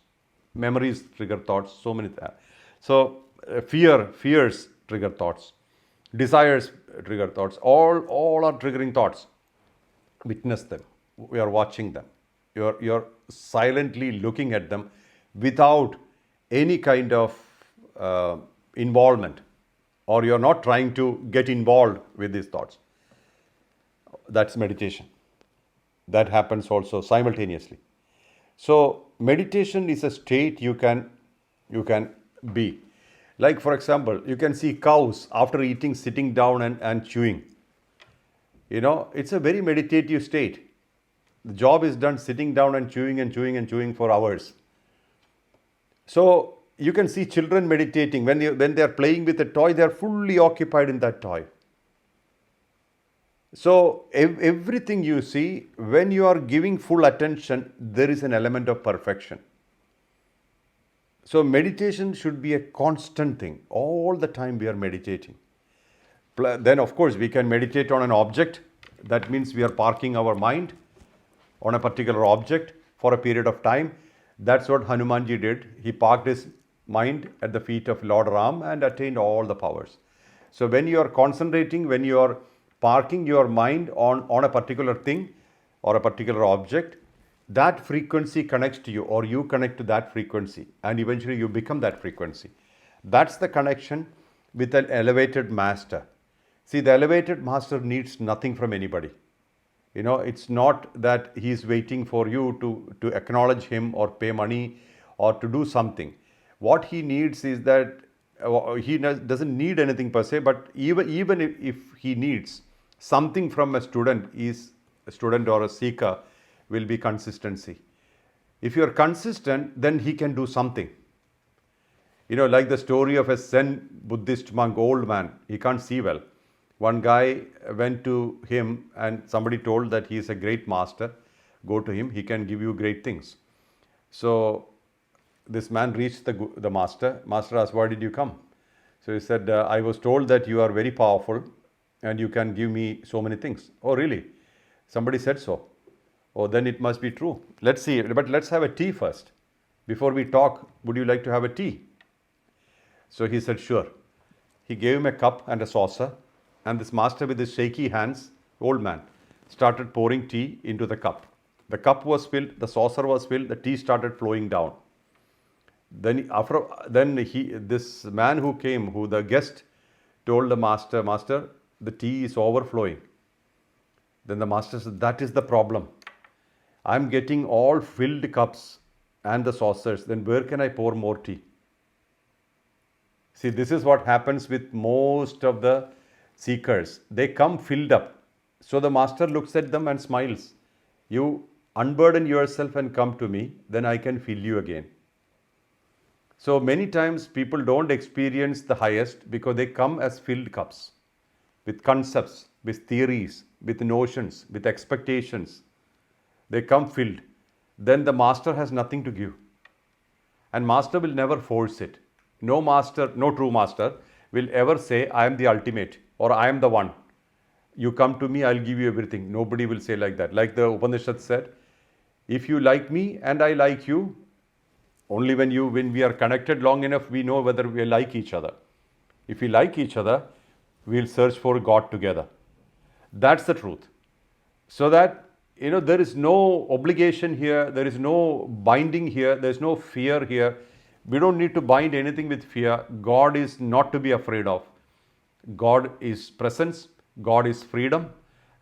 Memories trigger thoughts. So many. Fears trigger thoughts. Desires trigger thoughts. All are triggering thoughts. Witness them. We are watching them. You're silently looking at them without any kind of involvement, or you're not trying to get involved with these thoughts. That's meditation. That happens also simultaneously. So meditation is a state you can be. Like, for example, you can see cows after eating sitting down and chewing. It's a very meditative state. The job is done sitting down and chewing and chewing and chewing for hours. So you can see children meditating. When they are playing with a toy, they are fully occupied in that toy. So everything you see, when you are giving full attention, there is an element of perfection. So meditation should be a constant thing. All the time we are meditating. Then of course we can meditate on an object. That means we are parking our mind on a particular object for a period of time. That's what Hanumanji did. He parked his mind at the feet of Lord Ram and attained all the powers. So when you are concentrating, when you are parking your mind on a particular thing or a particular object, that frequency connects to you, or you connect to that frequency, and eventually you become that frequency. That's the connection with an elevated master. See, the elevated master needs nothing from anybody. It's not that he is waiting for you to acknowledge him or pay money or to do something. What he needs is that he doesn't need anything per se, but even if he needs something from a student or a seeker, will be consistency. If you are consistent, then he can do something. Like the story of a Zen Buddhist monk, old man, he can't see well. One guy went to him and somebody told that he is a great master. Go to him, he can give you great things. So this man reached the master. Master asked, why did you come? So he said, I was told that you are very powerful and you can give me so many things. Oh, really? Somebody said so. Oh, then it must be true. Let's see, but let's have a tea first. Before we talk, would you like to have a tea? So he said, sure. He gave him a cup and a saucer, and this master with his shaky hands, old man, started pouring tea into the cup. The cup was filled, the saucer was filled, the tea started flowing down. This man who came, who the guest, told the master, Master, the tea is overflowing. Then the master said, that is the problem. I'm getting all filled cups and the saucers. Then where can I pour more tea? See, this is what happens with most of the seekers. They come filled up. So the master looks at them and smiles. You unburden yourself and come to me, then I can fill you again. So many times people don't experience the highest because they come as filled cups with concepts, with theories, with notions, with expectations. They come filled. Then the master has nothing to give. And master will never force it. No master, no true master will ever say, I am the ultimate or I am the one. You come to me, I'll give you everything. Nobody will say like that. Like the Upanishad said, if you like me and I like you, only when we are connected long enough, we know whether we like each other. If we like each other, we'll search for God together. That's the truth. So that, there is no obligation here, there is no binding here, there is no fear here. We don't need to bind anything with fear. God is not to be afraid of. God is presence, God is freedom.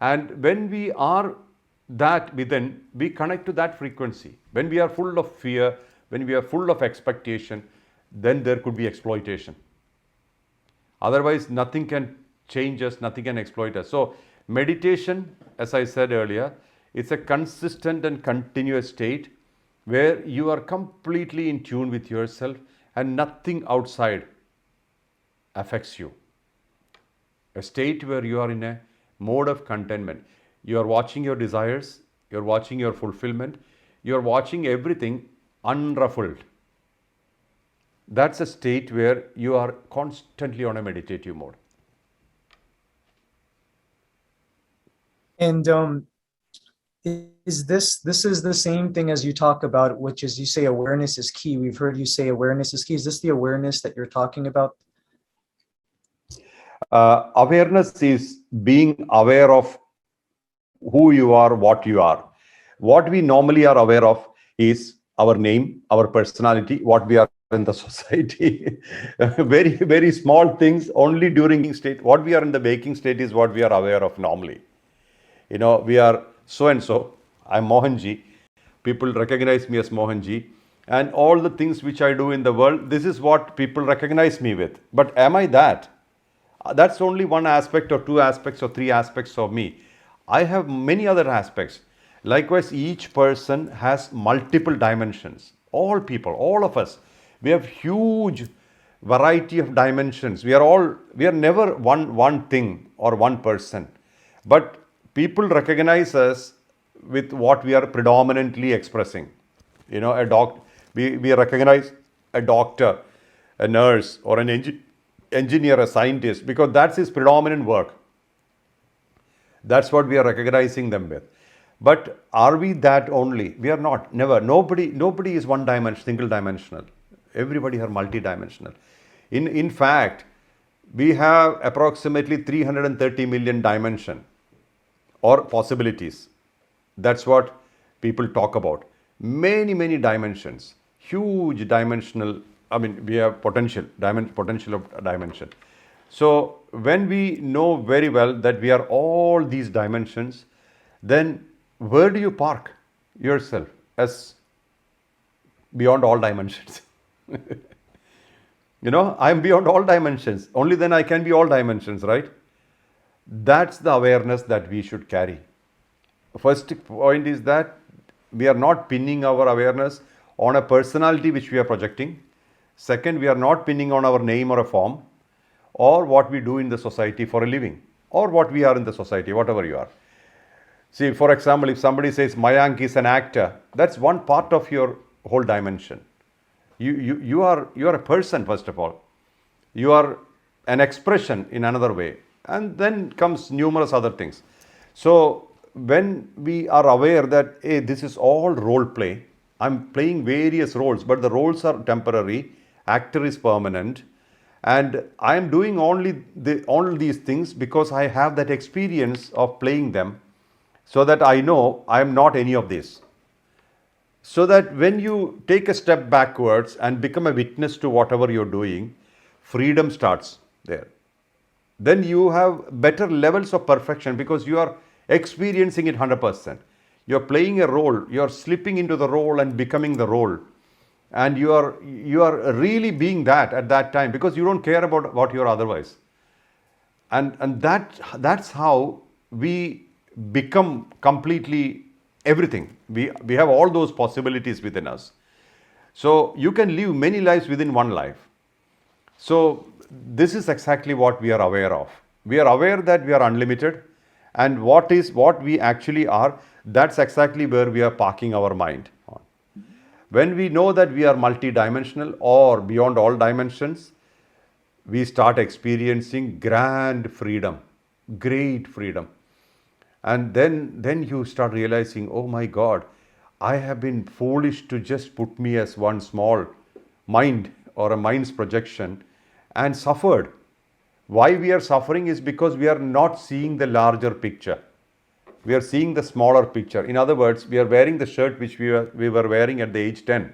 And when we are that within, we connect to that frequency. When we are full of fear, when we are full of expectation, then there could be exploitation. Otherwise, nothing can change us, nothing can exploit us. So, meditation, as I said earlier, it's a consistent and continuous state where you are completely in tune with yourself and nothing outside affects you. A state where you are in a mode of contentment. You are watching your desires, you are watching your fulfillment, you are watching everything unruffled. That's a state where you are constantly on a meditative mode. And is this is the same thing as you talk about, which is you say awareness is key. We've heard you say awareness is key. Is this the awareness that you're talking about? Awareness is being aware of who you are, what you are. What we normally are aware of is our name, our personality, what we are in the society. Very, very small things only during state. What we are in the waking state is what we are aware of normally. We are so and so. I'm Mohanji. People recognize me as Mohanji. And all the things which I do in the world, this is what people recognize me with. But am I that? That's only one aspect or two aspects or three aspects of me. I have many other aspects. Likewise, each person has multiple dimensions. All people, all of us, we have huge variety of dimensions. We are never one thing or one person. But people recognize us with what we are predominantly expressing. We recognize a doctor, a nurse, or an engineer, a scientist, because that's his predominant work. That's what we are recognizing them with. But are we that only? We are not, never. Nobody is one dimension, single dimensional. Everybody are multidimensional. In fact, we have approximately 330 million dimension or possibilities. That's what people talk about. Many dimensions, huge dimensional. We have potential of dimension. So when we know very well that we are all these dimensions, then where do you park yourself as beyond all dimensions? I am beyond all dimensions. Only then I can be all dimensions, right? That's the awareness that we should carry. First point is that we are not pinning our awareness on a personality which we are projecting. Second, we are not pinning on our name or a form or what we do in the society for a living or what we are in the society, whatever you are. See, for example, if somebody says Mayank is an actor, that's one part of your whole dimension. You are a person, first of all. You are an expression in another way. And then comes numerous other things. So when we are aware that, hey, this is all role play, I'm playing various roles, but the roles are temporary, actor is permanent, and I am doing all these things because I have that experience of playing them, so that I know I am not any of this. So that when you take a step backwards and become a witness to whatever you're doing, freedom starts there. Then you have better levels of perfection because you are experiencing it 100%. You're playing a role, you're slipping into the role and becoming the role. And you are really being that at that time because you don't care about what you're otherwise. And that's how we become completely everything. We have all those possibilities within us. So you can live many lives within one life. So this is exactly what we are aware of. We are aware that we are unlimited, and what we actually are, that's exactly where we are parking our mind on. When we know that we are multidimensional or beyond all dimensions, we start experiencing grand freedom, great freedom. And then you start realizing, oh my God, I have been foolish to just put me as one small mind or a mind's projection and suffered. Why we are suffering is because we are not seeing the larger picture. We are seeing the smaller picture. In other words, we are wearing the shirt which we were wearing at the age 10.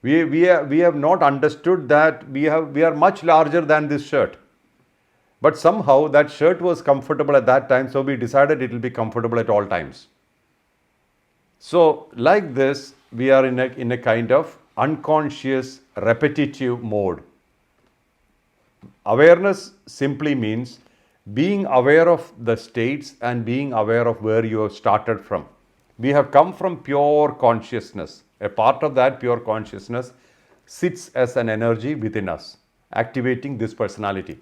We have not understood that we are much larger than this shirt. But somehow that shirt was comfortable at that time, so we decided it will be comfortable at all times. So like this, we are in a kind of unconscious, repetitive mode. Awareness simply means being aware of the states and being aware of where you have started from. We have come from pure consciousness. A part of that pure consciousness sits as an energy within us, activating this personality.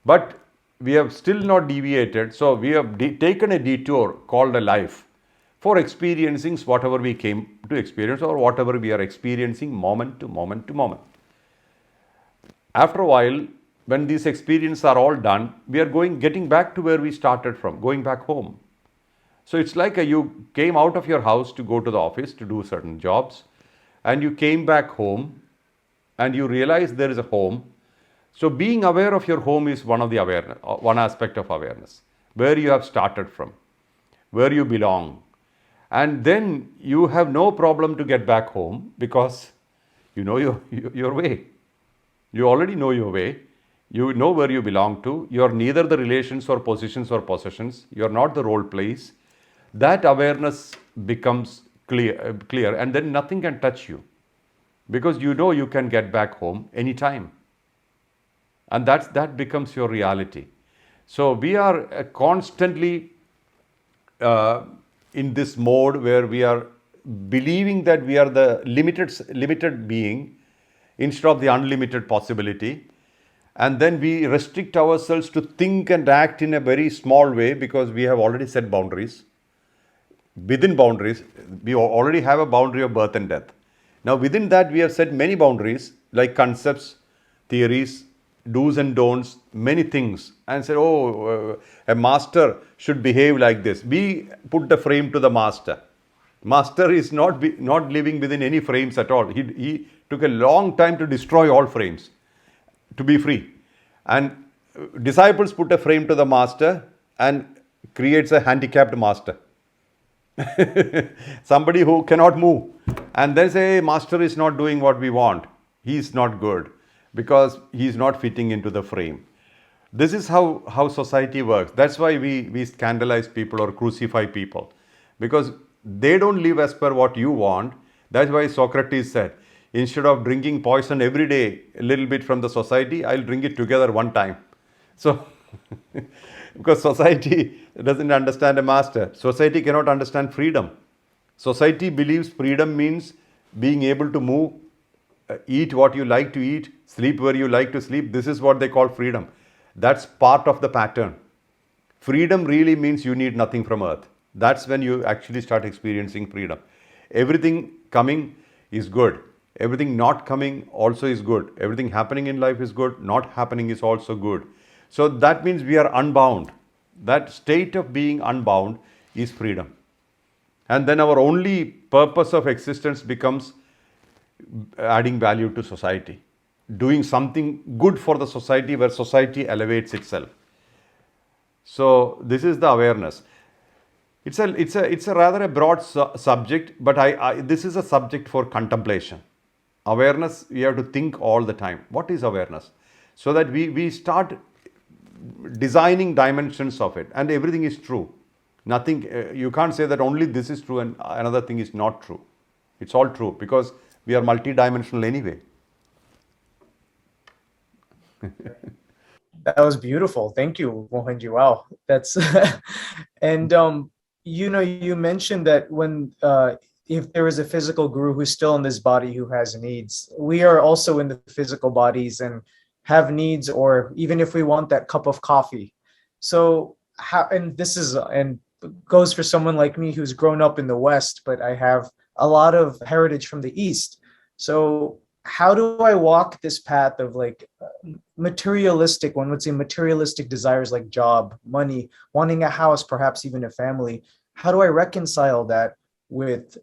But we have still not deviated, so we have taken a detour called a life for experiencing whatever we came to experience or whatever we are experiencing moment to moment to moment. After a while, when these experiences are all done, we are getting back to where we started from, going back home. So it's like you came out of your house to go to the office to do certain jobs, and you came back home and you realize there is a home. So being aware of your home is one aspect of awareness, where you have started from, where you belong. And then you have no problem to get back home because you know your way. You already know your way. You know where you belong to. You are neither the relations or positions or possessions. You are not the role plays. That awareness becomes clear, and then nothing can touch you because you know you can get back home anytime. And that becomes your reality. So we are constantly in this mode where we are believing that we are the limited being instead of the unlimited possibility. And then we restrict ourselves to think and act in a very small way because we have already set boundaries. Within boundaries, we already have a boundary of birth and death. Now within that we have set many boundaries like concepts, theories, do's and don'ts, many things, and said, a master should behave like this. We put the frame to the master. Master is not living within any frames at all. He took a long time to destroy all frames to be free. And disciples put a frame to the master and creates a handicapped master. Somebody who cannot move. And they say, master is not doing what we want. He is not good because he is not fitting into the frame. This is how society works. That's why we scandalize people or crucify people, because they don't live as per what you want. That's why Socrates said, instead of drinking poison every day, a little bit from the society, I'll drink it together one time. So, because society doesn't understand a master. Society cannot understand freedom. Society believes freedom means being able to move, eat what you like to eat, sleep where you like to sleep. This is what they call freedom. That's part of the pattern. Freedom really means you need nothing from earth. That's when you actually start experiencing freedom. Everything coming is good. Everything not coming also is good. Everything happening in life is good. Not happening is also good. So that means we are unbound. That state of being unbound is freedom. And then our only purpose of existence becomes adding value to society, doing something good for the society where society elevates itself. So this is the awareness. It's a rather a broad subject, but this is a subject for contemplation. Awareness, we have to think all the time. What is awareness? So that we start designing dimensions of it, and everything is true. Nothing, you can't say that only this is true and another thing is not true. It's all true because we are multidimensional anyway. That was beautiful. Thank you, Mohanji. Wow, that's and you mentioned that when if there is a physical guru who's still in this body who has needs, we are also in the physical bodies and have needs, or even if we want that cup of coffee. So how, and this is and goes for someone like me who's grown up in the West, but I have a lot of heritage from the East. So how do I walk this path of like materialistic, one would say materialistic desires like job, money, wanting a house, perhaps even a family? How do I reconcile that with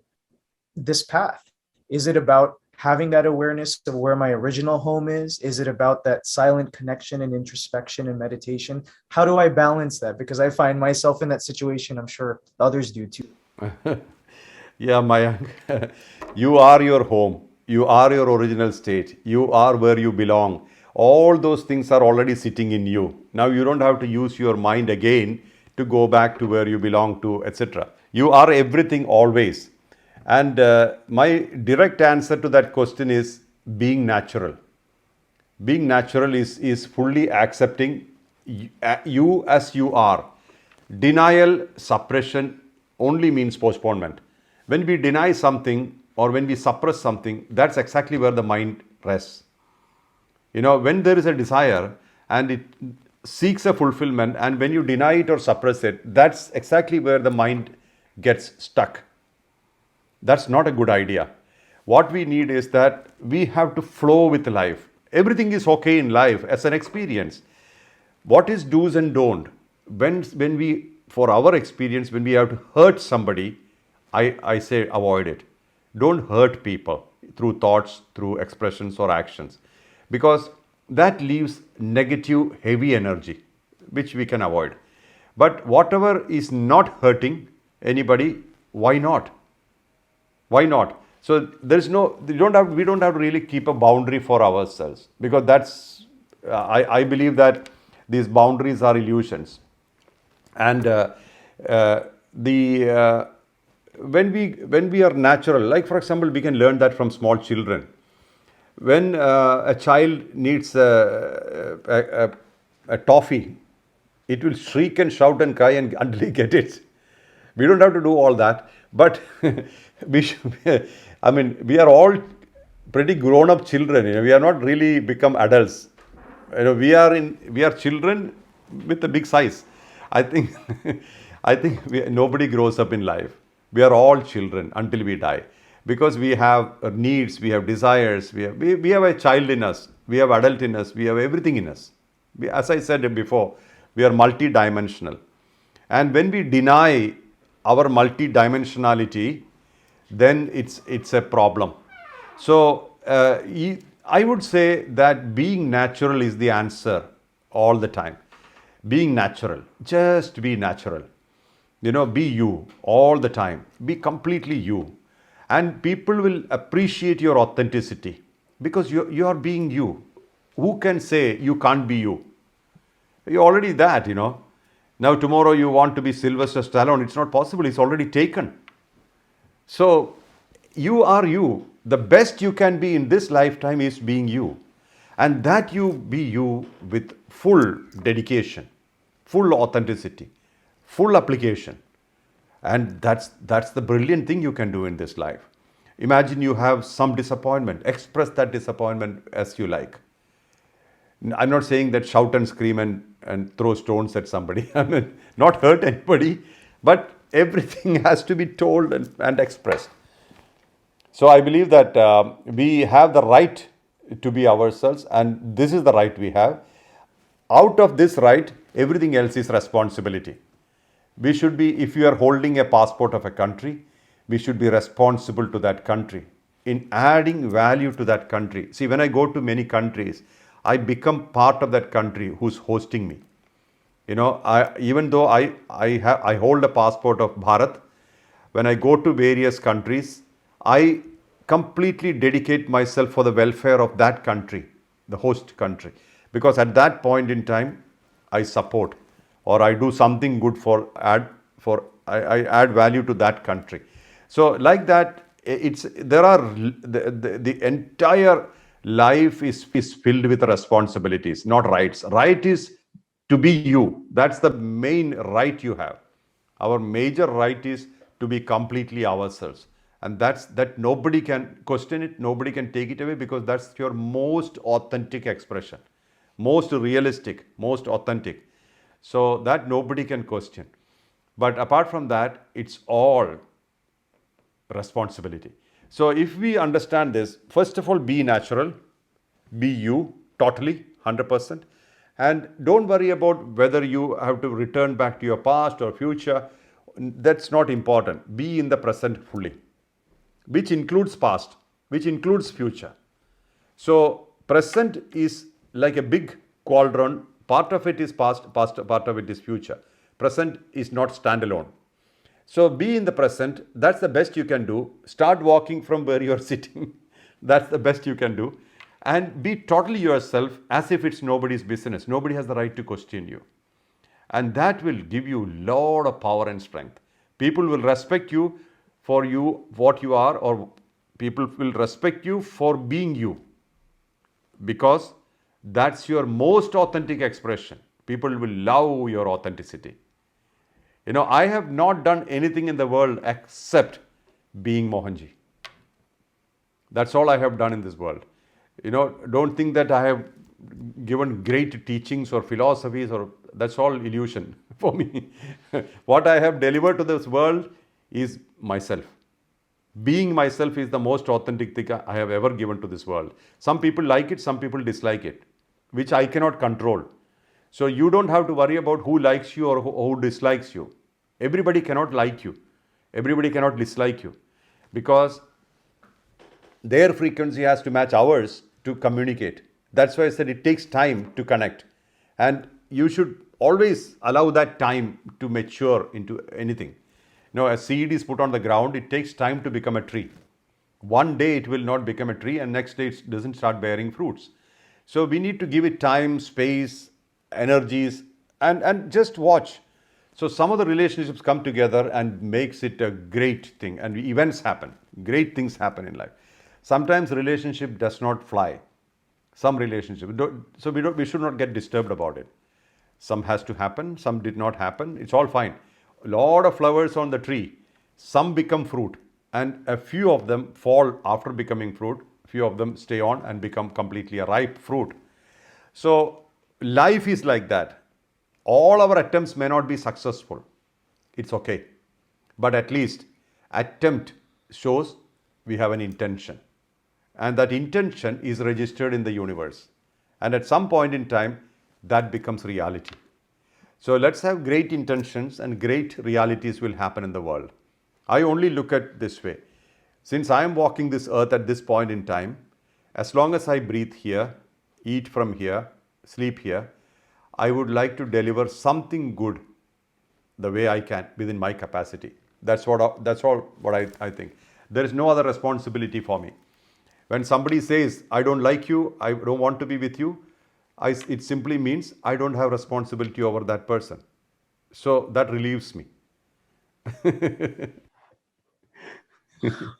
this path? Is it about having that awareness of where my original home is? Is it about that silent connection and introspection and meditation? How do I balance that? Because I find myself in that situation. I'm sure others do too. Yeah, Mayank, you are your home. You are your original state. You are where you belong. All those things are already sitting in you. Now you don't have to use your mind again to go back to where you belong to, etc. You are everything always. And my direct answer to that question is being natural. Being natural is fully accepting you as you are. Denial, suppression only means postponement. When we deny something or when we suppress something, that's exactly where the mind rests. You know, when there is a desire and it seeks a fulfillment, and when you deny it or suppress it, that's exactly where the mind gets stuck. That's not a good idea. What we need is that we have to flow with life. Everything is okay in life as an experience. What is do's and don't? When we, for our experience, when we have to hurt somebody, I say avoid it. Don't hurt people through thoughts, through expressions or actions, because that leaves negative, heavy energy, which we can avoid. But whatever is not hurting anybody, why not? Why not? So we don't have to really keep a boundary for ourselves, because that's, I believe that these boundaries are illusions. And when we are natural, like for example, we can learn that from small children. When a child needs a toffee, it will shriek and shout and cry until he gets it. We don't have to do all that, but we are all pretty grown-up children. You know, we are not really become adults. You know, we are children with a big size. I think nobody grows up in life. We are all children until we die, because we have needs, we have desires, we have a child in us, we have adult in us, we have everything in us. As I said before, we are multidimensional. And when we deny our multidimensionality, then it's a problem. So I would say that being natural is the answer all the time. Being natural, just be natural. You know, be you all the time. Be completely you. And people will appreciate your authenticity, because you are being you. Who can say you can't be you? You're already that, you know. Now tomorrow you want to be Sylvester Stallone. It's not possible. It's already taken. So you are you. The best you can be in this lifetime is being you. And that you be you with full dedication, full authenticity, full application. And that's the brilliant thing you can do in this life. Imagine you have some disappointment. Express that disappointment as you like. I'm not saying that shout and scream and throw stones at somebody. I mean, not hurt anybody, but everything has to be told and expressed. So I believe that we have the right to be ourselves, and this is the right we have. Out of this right, everything else is responsibility. We should be, if you are holding a passport of a country, we should be responsible to that country in adding value to that country. See, when I go to many countries, I become part of that country who's hosting me. You know, even though I hold a passport of Bharat, when I go to various countries, I completely dedicate myself for the welfare of that country, the host country, because at that point in time, I support or I do something good I add value to that country. So like that, it's there are the entire life is filled with responsibilities, not rights. Right is to be you. That's the main right you have. Our major right is to be completely ourselves, and that nobody can question it, nobody can take it away, because that's your most authentic expression, most realistic, most authentic. So that nobody can question. But apart from that, it's all responsibility. So if we understand this, first of all, be natural, be you totally 100%, and don't worry about whether you have to return back to your past or future. That's not important. Be in the present fully, which includes past, which includes future. So present is like a big cauldron. Part of it is past, part of it is future. Present is not standalone. So be in the present. That's the best you can do. Start walking from where you are sitting. That's the best you can do. And be totally yourself, as if it's nobody's business. Nobody has the right to question you. And that will give you a lot of power and strength. People will respect you for you, what you are, or people will respect you for being you, because that's your most authentic expression. People will love your authenticity. You know, I have not done anything in the world except being Mohanji. That's all I have done in this world. You know, don't think that I have given great teachings or philosophies, or that's all illusion for me. What I have delivered to this world is myself. Being myself is the most authentic thing I have ever given to this world. Some people like it, some people dislike it, which I cannot control. So you don't have to worry about who likes you or who dislikes you. Everybody cannot like you. Everybody cannot dislike you, because their frequency has to match ours to communicate. That's why I said it takes time to connect. And you should always allow that time to mature into anything. You know, a seed is put on the ground, it takes time to become a tree. One day it will not become a tree, and next day it doesn't start bearing fruits. So we need to give it time, space, energies, and just watch. So some of the relationships come together and makes it a great thing, and events happen. Great things happen in life. Sometimes relationship does not fly. Some relationship. So we should not get disturbed about it. Some has to happen, some did not happen. It's all fine. A lot of flowers on the tree. Some become fruit, and a few of them fall after becoming fruit. Few of them stay on and become completely a ripe fruit. So life is like that. All our attempts may not be successful. It's okay. But at least attempt shows we have an intention. And that intention is registered in the universe. And at some point in time, that becomes reality. So let's have great intentions, and great realities will happen in the world. I only look at this way. Since I am walking this earth at this point in time, as long as I breathe here, eat from here, sleep here, I would like to deliver something good the way I can within my capacity. That's all what I think. There is no other responsibility for me. When somebody says, I don't like you, I don't want to be with you, it simply means I don't have responsibility over that person. So that relieves me.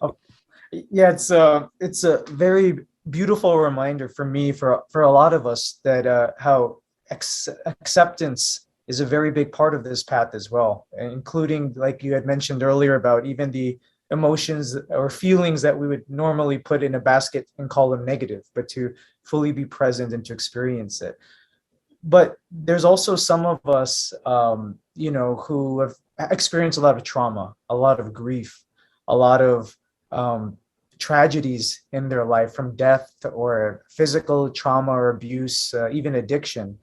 Oh, yeah, it's a very beautiful reminder for me, for a lot of us, that how acceptance is a very big part of this path as well, including, like you had mentioned earlier, about even the emotions or feelings that we would normally put in a basket and call them negative, but to fully be present and to experience it. But there's also some of us, who have experienced a lot of trauma, a lot of grief, a lot of tragedies in their life, from death or physical trauma or abuse, even addiction.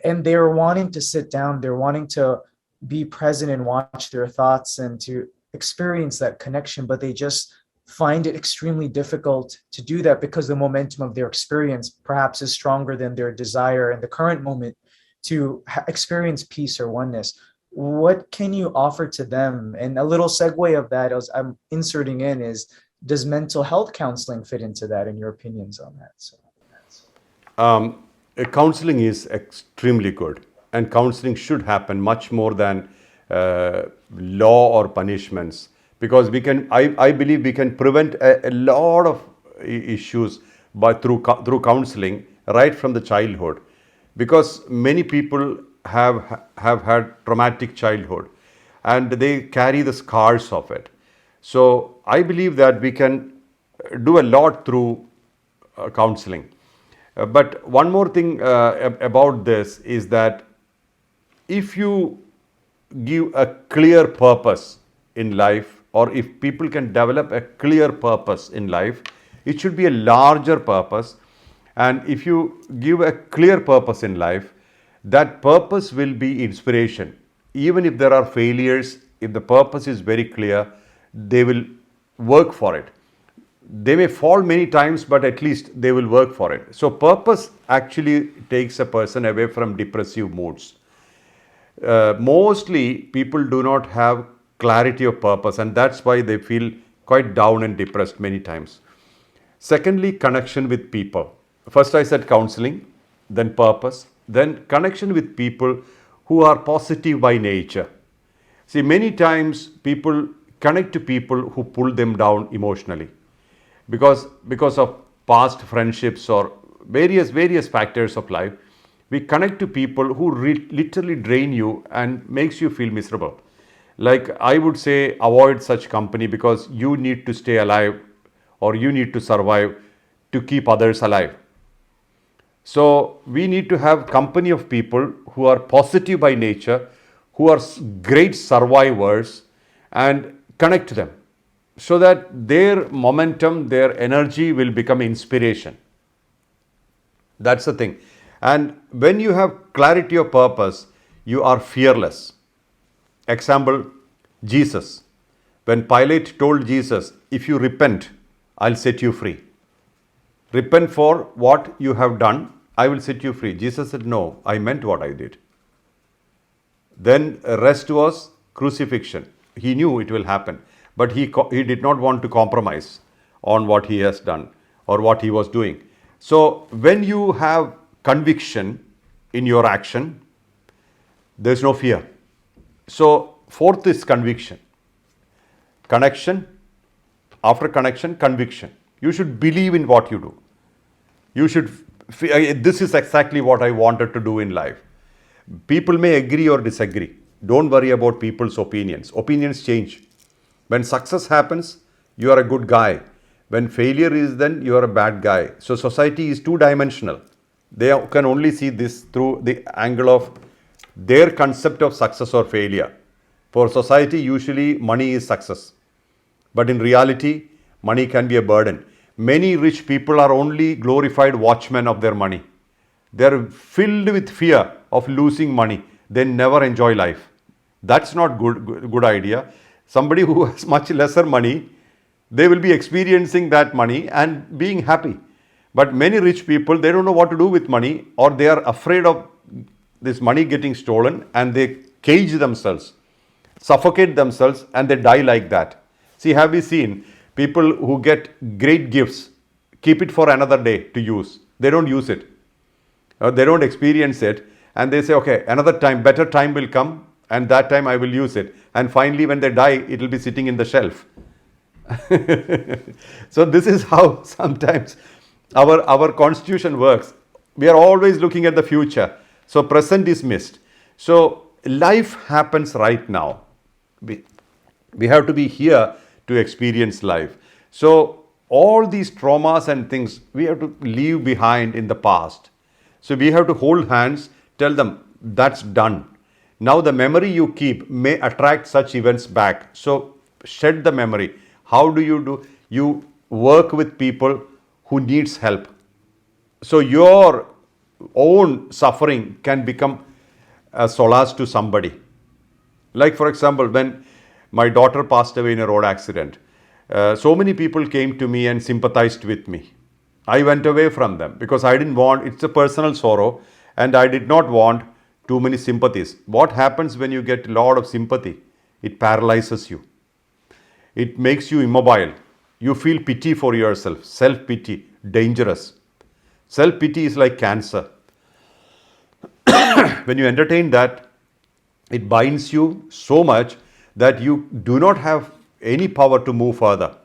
And they're wanting to sit down, they're wanting to be present and watch their thoughts and to experience that connection, but they just find it extremely difficult to do that because the momentum of their experience perhaps is stronger than their desire in the current moment to experience peace or oneness. What can you offer to them? And a little segue of that, as I'm inserting in, is does mental health counseling fit into that, in your opinions on that? Counseling is extremely good, and counseling should happen much more than law or punishments, because I believe we can prevent a lot of issues through counseling right from the childhood, because many people have had traumatic childhood and they carry the scars of it. So I believe that we can do a lot through counseling. But one more thing about this is that if you give a clear purpose in life, or if people can develop a clear purpose in life, it should be a larger purpose. And if you give a clear purpose in life, that purpose will be inspiration. Even if there are failures, if the purpose is very clear, they will work for it. They may fall many times, but at least they will work for it. So purpose actually takes a person away from depressive moods. Mostly people do not have clarity of purpose, and that's why they feel quite down and depressed many times. Secondly, connection with people. First I said counseling, then purpose, then connection with people who are positive by nature. See, many times people connect to people who pull them down emotionally, because of past friendships or various factors of life. We connect to people who literally drain you and makes you feel miserable. Like, I would say, avoid such company, because you need to stay alive or you need to survive to keep others alive. So we need to have company of people who are positive by nature, who are great survivors, and connect to them, so that their momentum, their energy will become inspiration. That's the thing. And when you have clarity of purpose, you are fearless. Example, Jesus. When Pilate told Jesus, if you repent, I'll set you free. Repent for what you have done, I will set you free. Jesus said, no, I meant what I did. Then rest was crucifixion. He knew it will happen, but he did not want to compromise on what he has done or what he was doing. So when you have conviction in your action, there's no fear. So fourth is conviction. Connection, after connection, conviction. You should believe in what you do. You should, this is exactly what I wanted to do in life. People may agree or disagree. Don't worry about people's opinions. Opinions change. When success happens, you are a good guy. When failure is, then you are a bad guy. So society is two-dimensional. They can only see this through the angle of their concept of success or failure. For society, usually money is success. But in reality, money can be a burden. Many rich people are only glorified watchmen of their money. They are filled with fear of losing money. They never enjoy life. That's not good idea. Somebody who has much lesser money, they will be experiencing that money and being happy. But many rich people, they don't know what to do with money, or they are afraid of this money getting stolen, and they cage themselves, suffocate themselves, and they die like that. See, have you seen people who get great gifts, keep it for another day to use? They don't use it. They don't experience it, and they say, okay, another time, better time will come, and that time I will use it. And finally, when they die, it will be sitting in the shelf. So this is how sometimes our constitution works. We are always looking at the future. So present is missed. So life happens right now. We have to be here to experience life. So all these traumas and things we have to leave behind in the past. So we have to hold hands, tell them that's done. Now the memory you keep may attract such events back. So shed the memory. How do? You work with people who needs help. So your own suffering can become a solace to somebody. Like, for example, when my daughter passed away in a road accident, so many people came to me and sympathized with me. I went away from them because I didn't want, it's a personal sorrow, and I did not want too many sympathies. What happens when you get a lot of sympathy? It paralyzes you. It makes you immobile. You feel pity for yourself. Self-pity, dangerous. Self-pity is like cancer. When you entertain that, it binds you so much that you do not have any power to move further.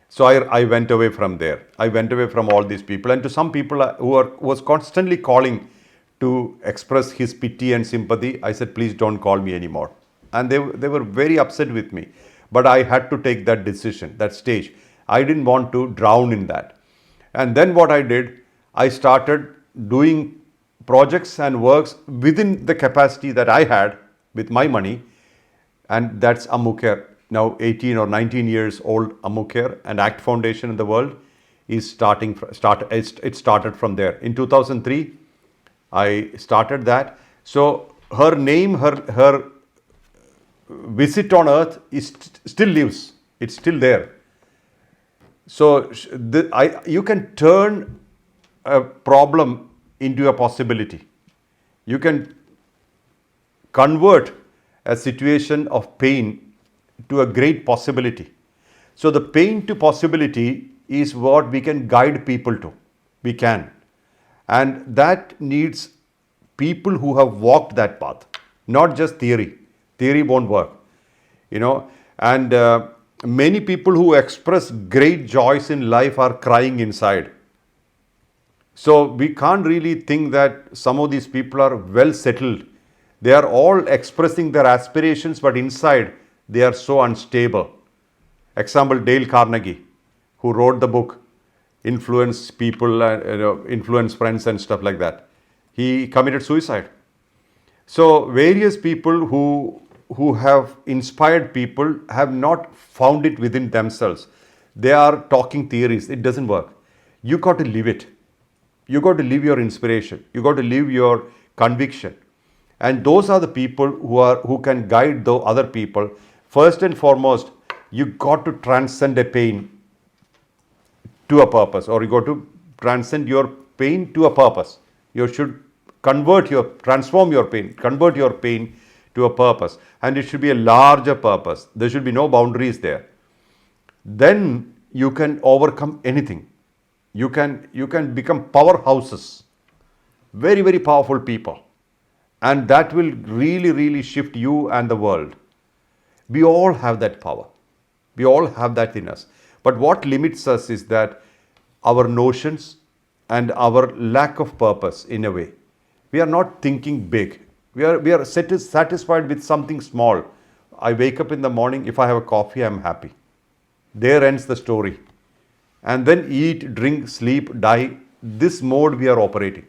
So I went away from there. I went away from all these people. And to some people who was constantly calling to express his pity and sympathy, I said, please don't call me anymore. And they were very upset with me. But I had to take that decision, that stage. I didn't want to drown in that. And then what I did, I started doing projects and works within the capacity that I had with my money, and that's Amukher. Now 18 or 19 years old Amukher and ACT Foundation in the world is it started from there. In 2003, I started that. So her name, her visit on earth still lives. It's still there. So you can turn a problem into a possibility. You can convert a situation of pain to a great possibility. So the pain to possibility is what we can guide people to. We can. And that needs people who have walked that path, not just theory. Theory won't work, and many people who express great joys in life are crying inside. So we can't really think that some of these people are well settled. They are all expressing their aspirations, but inside they are so unstable. Example, Dale Carnegie, who wrote the book Influence People, Influence Friends and stuff like that. He committed suicide. So various people who have inspired people have not found it within themselves. They are talking theories. It doesn't work. You got to live it. You got to live your inspiration. You got to live your conviction. And those are the people who can guide the other people. First and foremost, you got to transcend a pain to a purpose, or you got to transcend your pain to a purpose. You should transform your pain, convert your pain to a purpose, and it should be a larger purpose. There should be no boundaries there. Then you can overcome anything. You can become powerhouses, very, very powerful people, and that will really, really shift you and the world. We all have that power. We all have that in us. But what limits us is that our notions and our lack of purpose in a way. We are not thinking big. We are satisfied with something small. I wake up in the morning, if I have a coffee, I'm happy. There ends the story. And then eat, drink, sleep, die. This mode we are operating.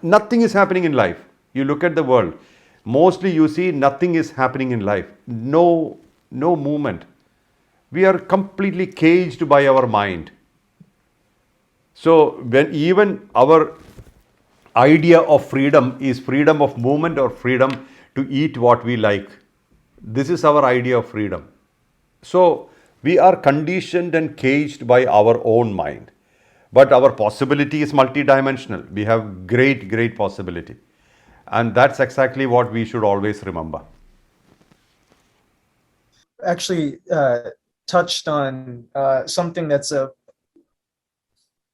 Nothing is happening in life. You look at the world. Mostly you see nothing is happening in life. No movement. We are completely caged by our mind. So when even our idea of freedom is freedom of movement or freedom to eat what we like. This is our idea of freedom. So we are conditioned and caged by our own mind. But our possibility is multidimensional. We have great, great possibility. And that's exactly what we should always remember. Actually touched on something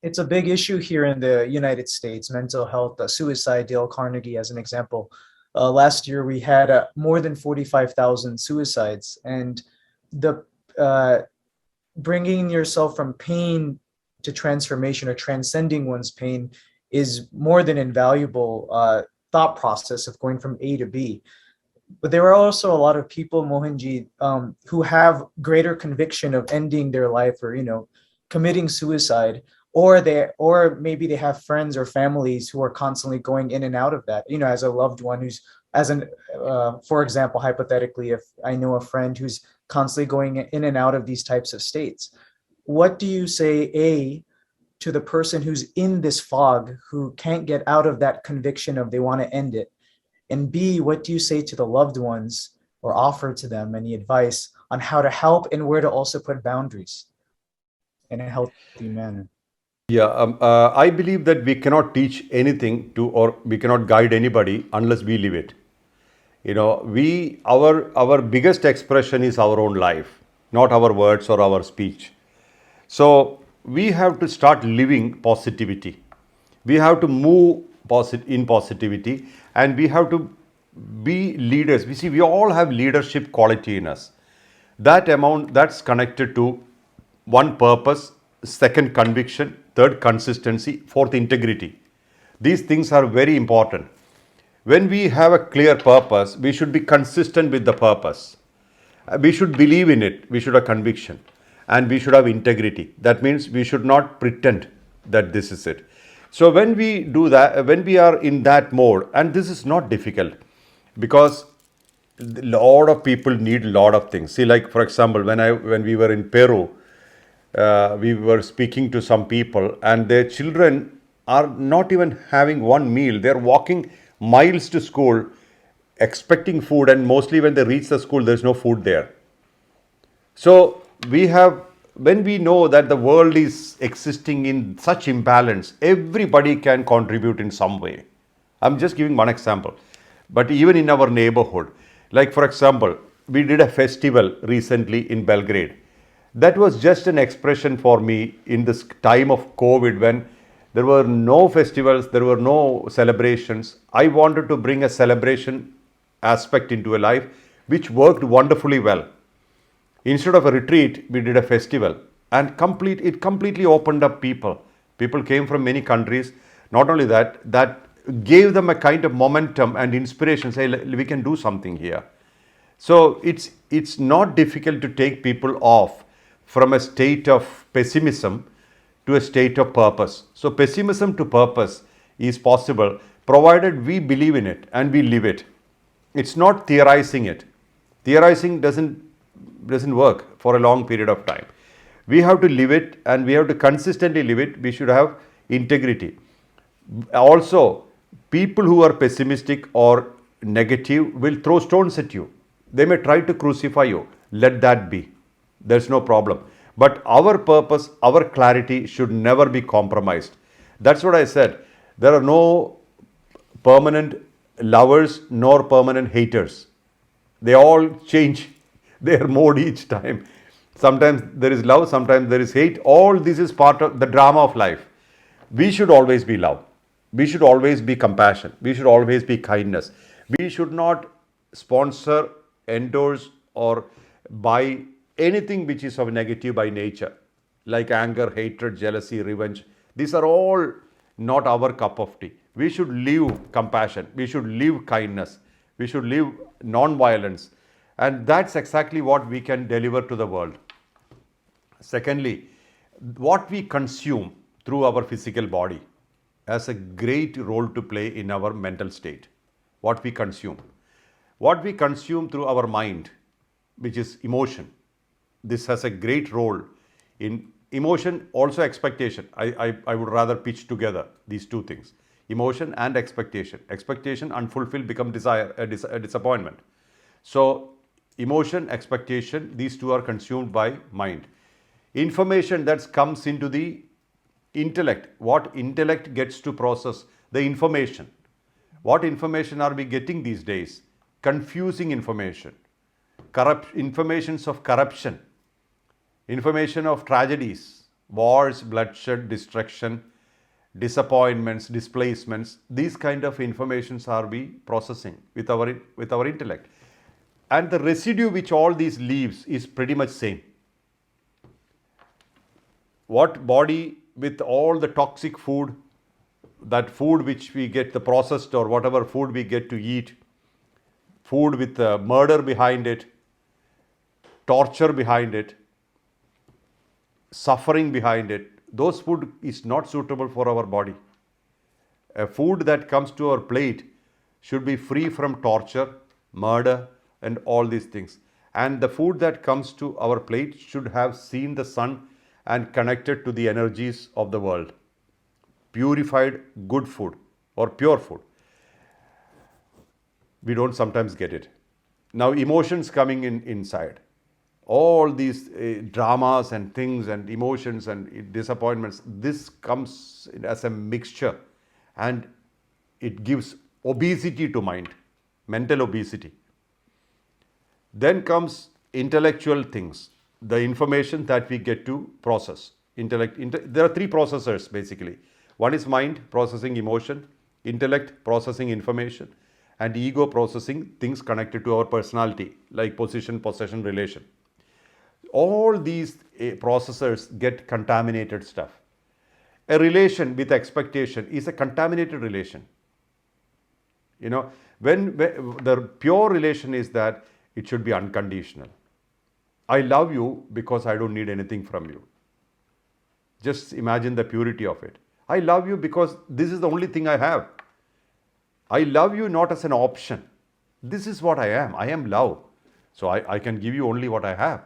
it's a big issue here in the United States, mental health, suicide, Dale Carnegie as an example. Last year we had more than 45,000 suicides, and the bringing yourself from pain to transformation or transcending one's pain is more than invaluable thought process of going from A to B. But there are also a lot of people, Mohanji, who have greater conviction of ending their life or, committing suicide, or maybe they have friends or families who are constantly going in and out of that, as a loved one who's, for example, hypothetically, if I know a friend who's constantly going in and out of these types of states. what do you say, A, to the person who's in this fog, who can't get out of that conviction of they want to end it? And B, what do you say to the loved ones or offer to them any advice on how to help and where to also put boundaries in a healthy manner? Yeah, I believe that we cannot teach anything to, or we cannot guide anybody unless we live it. You know, our biggest expression is our own life, not our words or our speech. So we have to start living positivity. We have to move in positivity, and we have to be leaders. We see we all have leadership quality in us. That amount that's connected to one purpose, second conviction, third consistency, fourth integrity. These things are very important. When we have a clear purpose, we should be consistent with the purpose. We should believe in it. We should have conviction, and we should have integrity. That means we should not pretend that this is it. So when we do that, when we are in that mode, and this is not difficult, because a lot of people need a lot of things. See, like for example, when we were in Peru, we were speaking to some people, and their children are not even having one meal. They're walking miles to school expecting food, and mostly when they reach the school, there's no food there. So when we know that the world is existing in such imbalance, everybody can contribute in some way. I'm just giving one example. But even in our neighborhood, like for example, we did a festival recently in Belgrade. That was just an expression for me in this time of COVID, when there were no festivals, there were no celebrations. I wanted to bring a celebration aspect into a life, which worked wonderfully well. Instead of a retreat, we did a festival, and it completely opened up people. People came from many countries. Not only that, that gave them a kind of momentum and inspiration, say we can do something here. So it's not difficult to take people off from a state of pessimism to a state of purpose. So pessimism to purpose is possible provided we believe in it and we live it. It's not theorizing it. Theorizing doesn't work for a long period of time. We have to live it, and we have to consistently live it. We should have integrity. Also, people who are pessimistic or negative will throw stones at you. They may try to crucify you. Let that be. There's no problem. But our purpose, our clarity should never be compromised. That's what I said. There are no permanent lovers nor permanent haters. They all change their mode each time. Sometimes there is love, sometimes there is hate. All this is part of the drama of life. We should always be love. We should always be compassion. We should always be kindness. We should not sponsor, endorse, or buy anything which is of negative by nature, like anger, hatred, jealousy, revenge. These are all not our cup of tea. We should live compassion. We should live kindness. We should live non-violence. And that's exactly what we can deliver to the world. Secondly, what we consume through our physical body has a great role to play in our mental state. What we consume. What we consume through our mind, which is emotion. This has a great role in emotion, also expectation. I would rather pitch together these two things. Emotion and expectation. Expectation unfulfilled become desire, a disappointment. So emotion, expectation, these two are consumed by mind. Information that comes into the intellect. What intellect gets to process the information. What information are we getting these days? Confusing information. Informations of corruption. Information of tragedies, wars, bloodshed, destruction, disappointments, displacements. These kind of informations are we processing with our intellect. And the residue which all these leaves is pretty much same. What body with all the toxic food, that food which we get, the processed or whatever food we get to eat, food with murder behind it, torture behind it, suffering behind it, those food is not suitable for our body. A food that comes to our plate should be free from torture, murder, and all these things. And the food that comes to our plate should have seen the sun and connected to the energies of the world. Purified good food or pure food. We don't sometimes get it. Now emotions coming in inside. All these dramas and things and emotions and disappointments, this comes as a mixture and it gives obesity to mind, mental obesity. Then comes intellectual things, the information that we get to process. There are three processors basically. One is mind processing emotion, intellect processing information, and ego processing things connected to our personality like position, possession, relation. All these processors get contaminated stuff. A relation with expectation is a contaminated relation. You know, when the pure relation is that it should be unconditional. I love you because I don't need anything from you. Just imagine the purity of it. I love you because this is the only thing I have. I love you not as an option. This is what I am. I am love. So I can give you only what I have.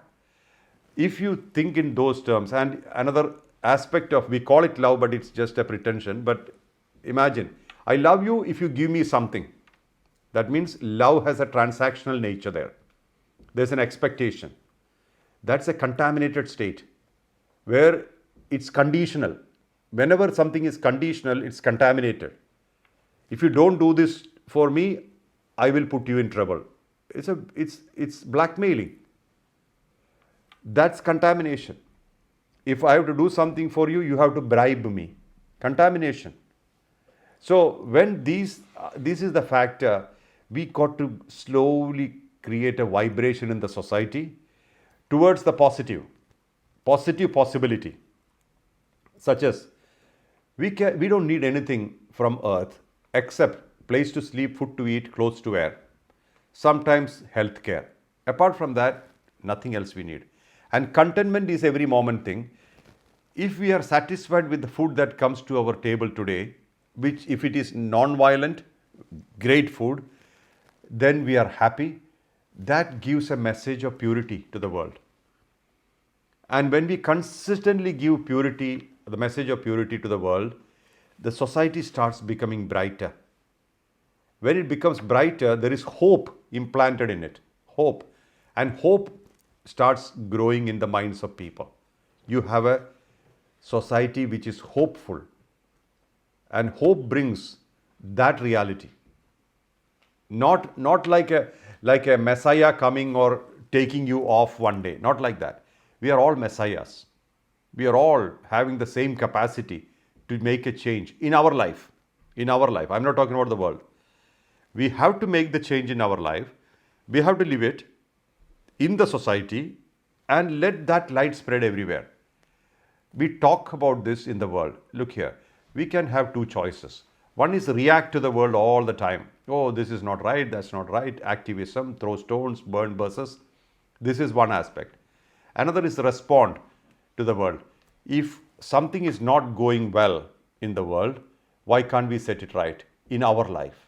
If you think in those terms, and another aspect of, we call it love, but it's just a pretension. But imagine, I love you if you give me something. That means love has a transactional nature there. There's an expectation. That's a contaminated state where it's conditional. Whenever something is conditional, it's contaminated. If you don't do this for me, I will put you in trouble. It's blackmailing. That's contamination. If I have to do something for you, you have to bribe me. Contamination. So when this is the factor, we got to slowly create a vibration in the society towards the positive possibility, such as we don't need anything from earth except place to sleep, food to eat, clothes to wear, sometimes health care. Apart from that, nothing else we need. And contentment is every moment thing. If we are satisfied with the food that comes to our table today, which if it is non-violent, great food, then we are happy. That gives a message of purity to the world. And when we consistently give purity, the message of purity to the world, the society starts becoming brighter. When it becomes brighter, there is hope implanted in it. Hope. And hope starts growing in the minds of people. You have a society which is hopeful. And hope brings that reality. Not like a messiah coming or taking you off one day. Not like that. We are all messiahs. We are all having the same capacity to make a change in our life. In our life. I'm not talking about the world. We have to make the change in our life. We have to live it in the society and let that light spread everywhere. We talk about this in the world. Look here. We can have two choices. One is react to the world all the time. Oh, this is not right, that's not right. Activism, throw stones, burn buses. This is one aspect. Another is respond to the world. If something is not going well in the world, why can't we set it right in our life?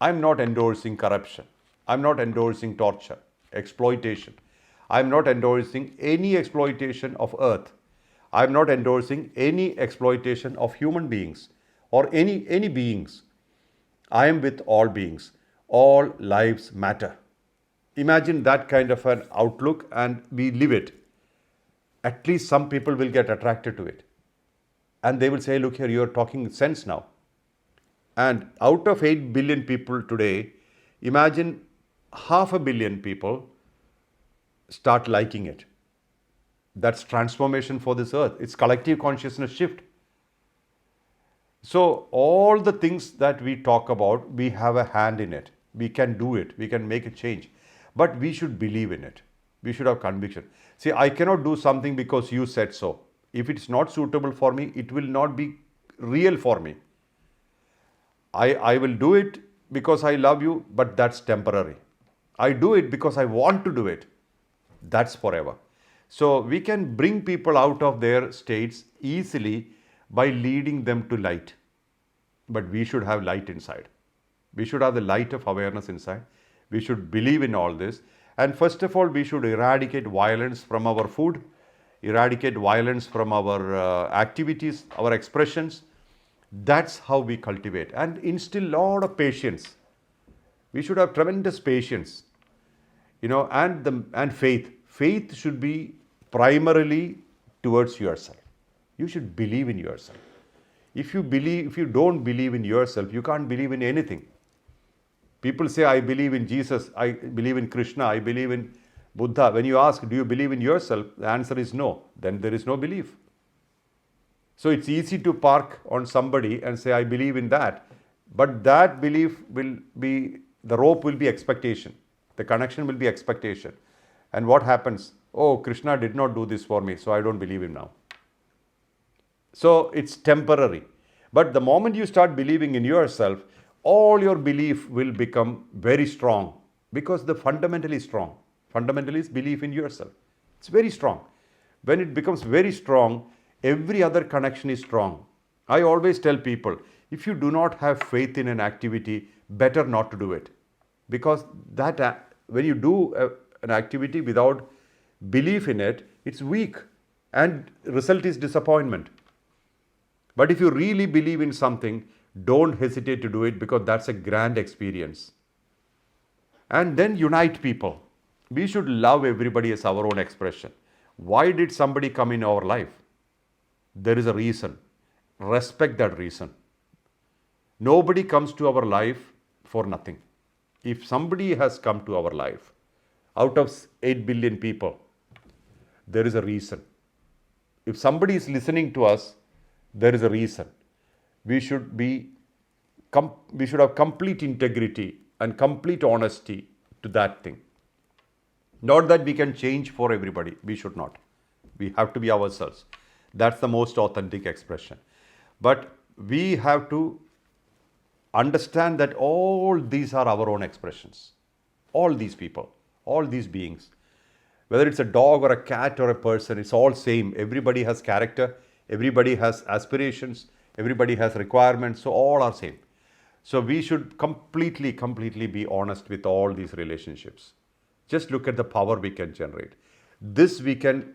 I'm not endorsing corruption. I'm not endorsing torture, exploitation. I'm not endorsing any exploitation of earth. I'm not endorsing any exploitation of human beings or any beings. I am with all beings. All lives matter. Imagine that kind of an outlook and we live it. At least some people will get attracted to it. And they will say, look here, you're talking sense now. And out of 8 billion people today, imagine 500 million people start liking it. That's transformation for this earth. It's collective consciousness shift. So all the things that we talk about, we have a hand in it. We can do it. We can make a change. But we should believe in it. We should have conviction. See, I cannot do something because you said so. If it's not suitable for me, it will not be real for me. I will do it because I love you, but that's temporary. I do it because I want to do it. That's forever. So we can bring people out of their states easily by leading them to light. But we should have light inside. We should have the light of awareness inside. We should believe in all this. And first of all, we should eradicate violence from our food. eradicate violence from our activities, our expressions. That's how we cultivate and instill a lot of patience. We should have tremendous patience, and faith. Faith should be primarily towards yourself. You should believe in yourself. If you don't believe in yourself, you can't believe in anything. People say, I believe in Jesus, I believe in Krishna, I believe in Buddha. When you ask, do you believe in yourself? The answer is no. Then there is no belief. So it's easy to park on somebody and say, I believe in that. But that belief will be, the rope will be expectation. The connection will be expectation. And what happens? Oh, Krishna did not do this for me, so I don't believe him now. So it's temporary. But the moment you start believing in yourself, all your belief will become very strong because the fundamental is strong. Fundamental is belief in yourself. It's very strong. When it becomes very strong, every other connection is strong. I always tell people, if you do not have faith in an activity, better not to do it. Because when you do an activity without belief in it, it's weak and result is disappointment. But if you really believe in something, don't hesitate to do it because that's a grand experience. And then unite people. We should love everybody as our own expression. Why did somebody come in our life? There is a reason. Respect that reason. Nobody comes to our life for nothing. If somebody has come to our life, out of 8 billion people, there is a reason. If somebody is listening to us, there is a reason. We should have complete integrity and complete honesty to that thing. Not that we can change for everybody. We should not. We have to be ourselves. That's the most authentic expression. But we have to understand that all these are our own expressions. All these people, all these beings. Whether it's a dog or a cat or a person, it's all same. Everybody has character. Everybody has aspirations. Everybody has requirements. So all are same. So we should completely be honest with all these relationships. Just look at the power we can generate. This we can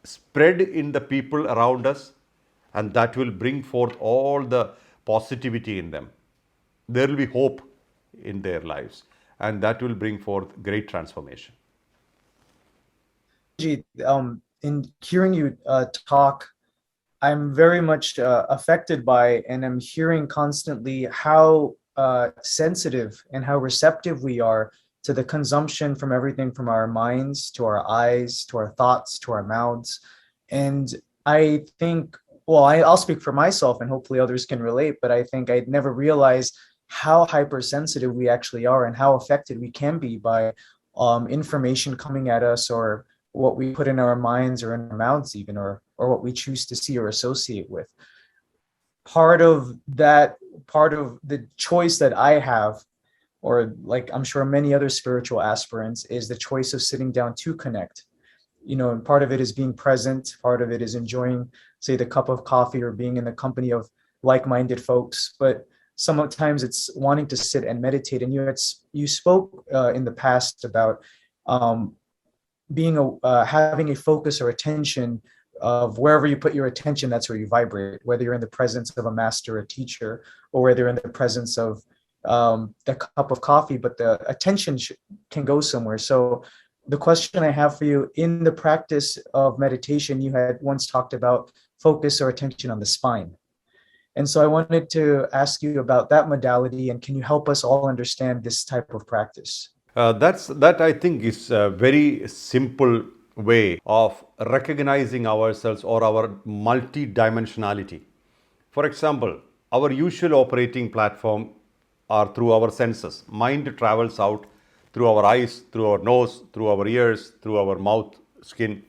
spread in the people around us, and that will bring forth all the positivity in them. There will be hope in their lives, and that will bring forth great transformation. In hearing you talk, I'm very much affected by, and I'm hearing constantly how sensitive and how receptive we are to the consumption from everything from our minds to our eyes to our thoughts to our mouths. And I think, well, I'll speak for myself and hopefully others can relate, but I think I'd never realized how hypersensitive we actually are and how affected we can be by information coming at us, or what we put in our minds or in our mouths even, or what we choose to see or associate with. Part of the choice that I have, or like I'm sure many other spiritual aspirants, is the choice of sitting down to connect. And part of it is being present, part of it is enjoying, say, the cup of coffee or being in the company of like-minded folks. But sometimes it's wanting to sit and meditate. And you spoke in the past about having a focus or attention of wherever you put your attention, that's where you vibrate, whether you're in the presence of a master, a teacher, or whether you're in the presence of the cup of coffee, but the attention can go somewhere. So the question I have for you, in the practice of meditation, you had once talked about focus or attention on the spine. And so I wanted to ask you about that modality, and can you help us all understand this type of practice? That I think is a very simple way of recognizing ourselves or our multidimensionality. For example, our usual operating platform are through our senses. Mind travels out through our eyes, through our nose, through our ears, through our mouth, skin.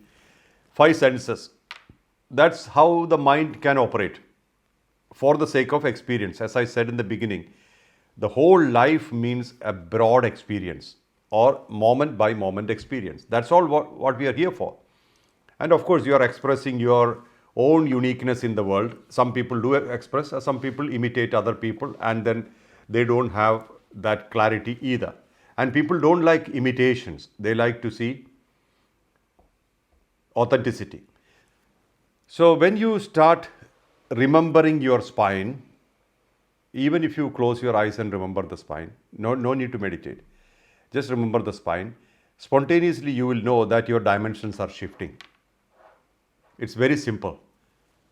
5 senses. That's how the mind can operate for the sake of experience. As I said in the beginning, the whole life means a broad experience or moment by moment experience. That's all what we are here for. And of course, you are expressing your own uniqueness in the world. Some people do express, some people imitate other people, and then they don't have that clarity either. And people don't like imitations. They like to see authenticity. So when you start remembering your spine, even if you close your eyes and remember the spine, no need to meditate. Just remember the spine. Spontaneously, you will know that your dimensions are shifting. It's very simple.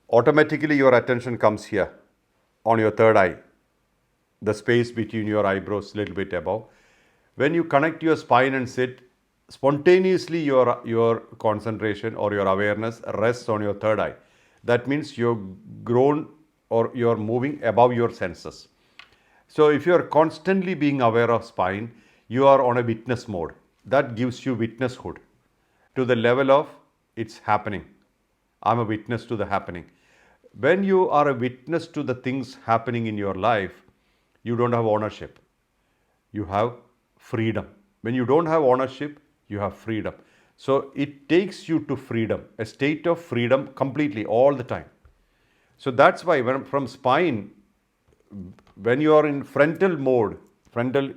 Automatically, your attention comes here on your third eye, the space between your eyebrows, a little bit above. When you connect your spine and sit, spontaneously your concentration or your awareness rests on your third eye. That means you've grown or you're moving above your senses. So if you are constantly being aware of spine, you are on a witness mode. That gives you witnesshood to the level of it's happening. I'm a witness to the happening. When you are a witness to the things happening in your life, you don't have ownership. You have freedom. When you don't have ownership, you have freedom. So it takes you to freedom, a state of freedom completely all the time. So that's why when from spine, when you are in frontal mode, frontal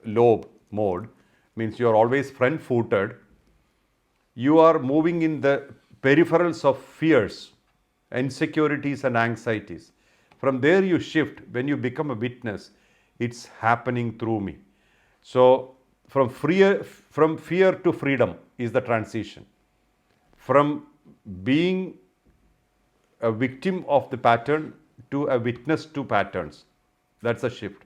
lobe mode, means you are always front footed, you are moving in the peripherals of fears, insecurities, and anxieties. From there, you shift. When you become a witness, it's happening through me. So, from fear to freedom is the transition. From being a victim of the pattern to a witness to patterns. That's a shift.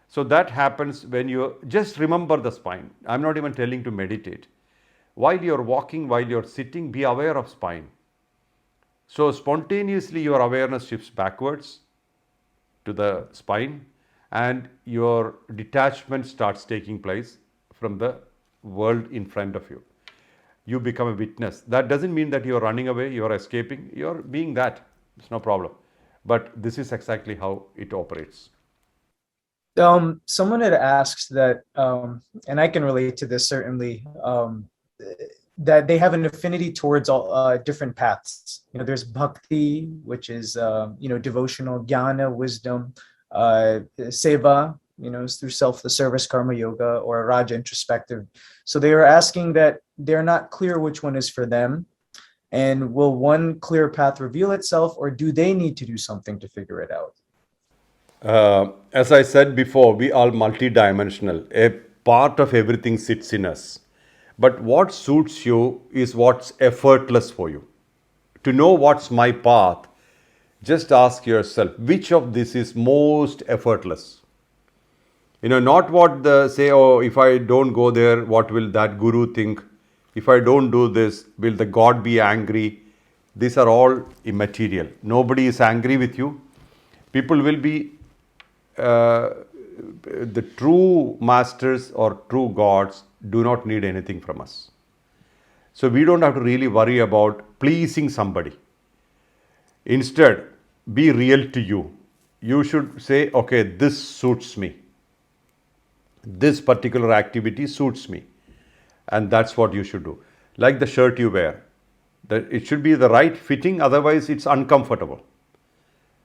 So that happens when you just remember the spine. I'm not even telling to meditate. While you're walking, while you're sitting, be aware of spine. So spontaneously your awareness shifts backwards to the spine and your detachment starts taking place from the world in front of you. You become a witness. That doesn't mean that you're running away, you're escaping, you're being that. It's no problem. But this is exactly how it operates. Someone had asked that, and I can relate to this certainly, that they have an affinity towards all different paths. There's bhakti, which is devotional, jnana, wisdom, seva, is through the service karma yoga, or raja, introspective. So they were asking that they're not clear which one is for them, and will one clear path reveal itself, or do they need to do something to figure it out? As I said before, we are multidimensional. A part of everything sits in us. But what suits you is what's effortless for you. To know what's my path, just ask yourself, which of this is most effortless? Not what the say, oh, if I don't go there, what will that guru think? If I don't do this, will the God be angry? These are all immaterial. Nobody is angry with you. People will be the true masters or true gods do not need anything from us. So we don't have to really worry about pleasing somebody. Instead, be real to you. You should say, okay, this suits me. This particular activity suits me. And that's what you should do. Like the shirt you wear. It should be the right fitting, otherwise it's uncomfortable.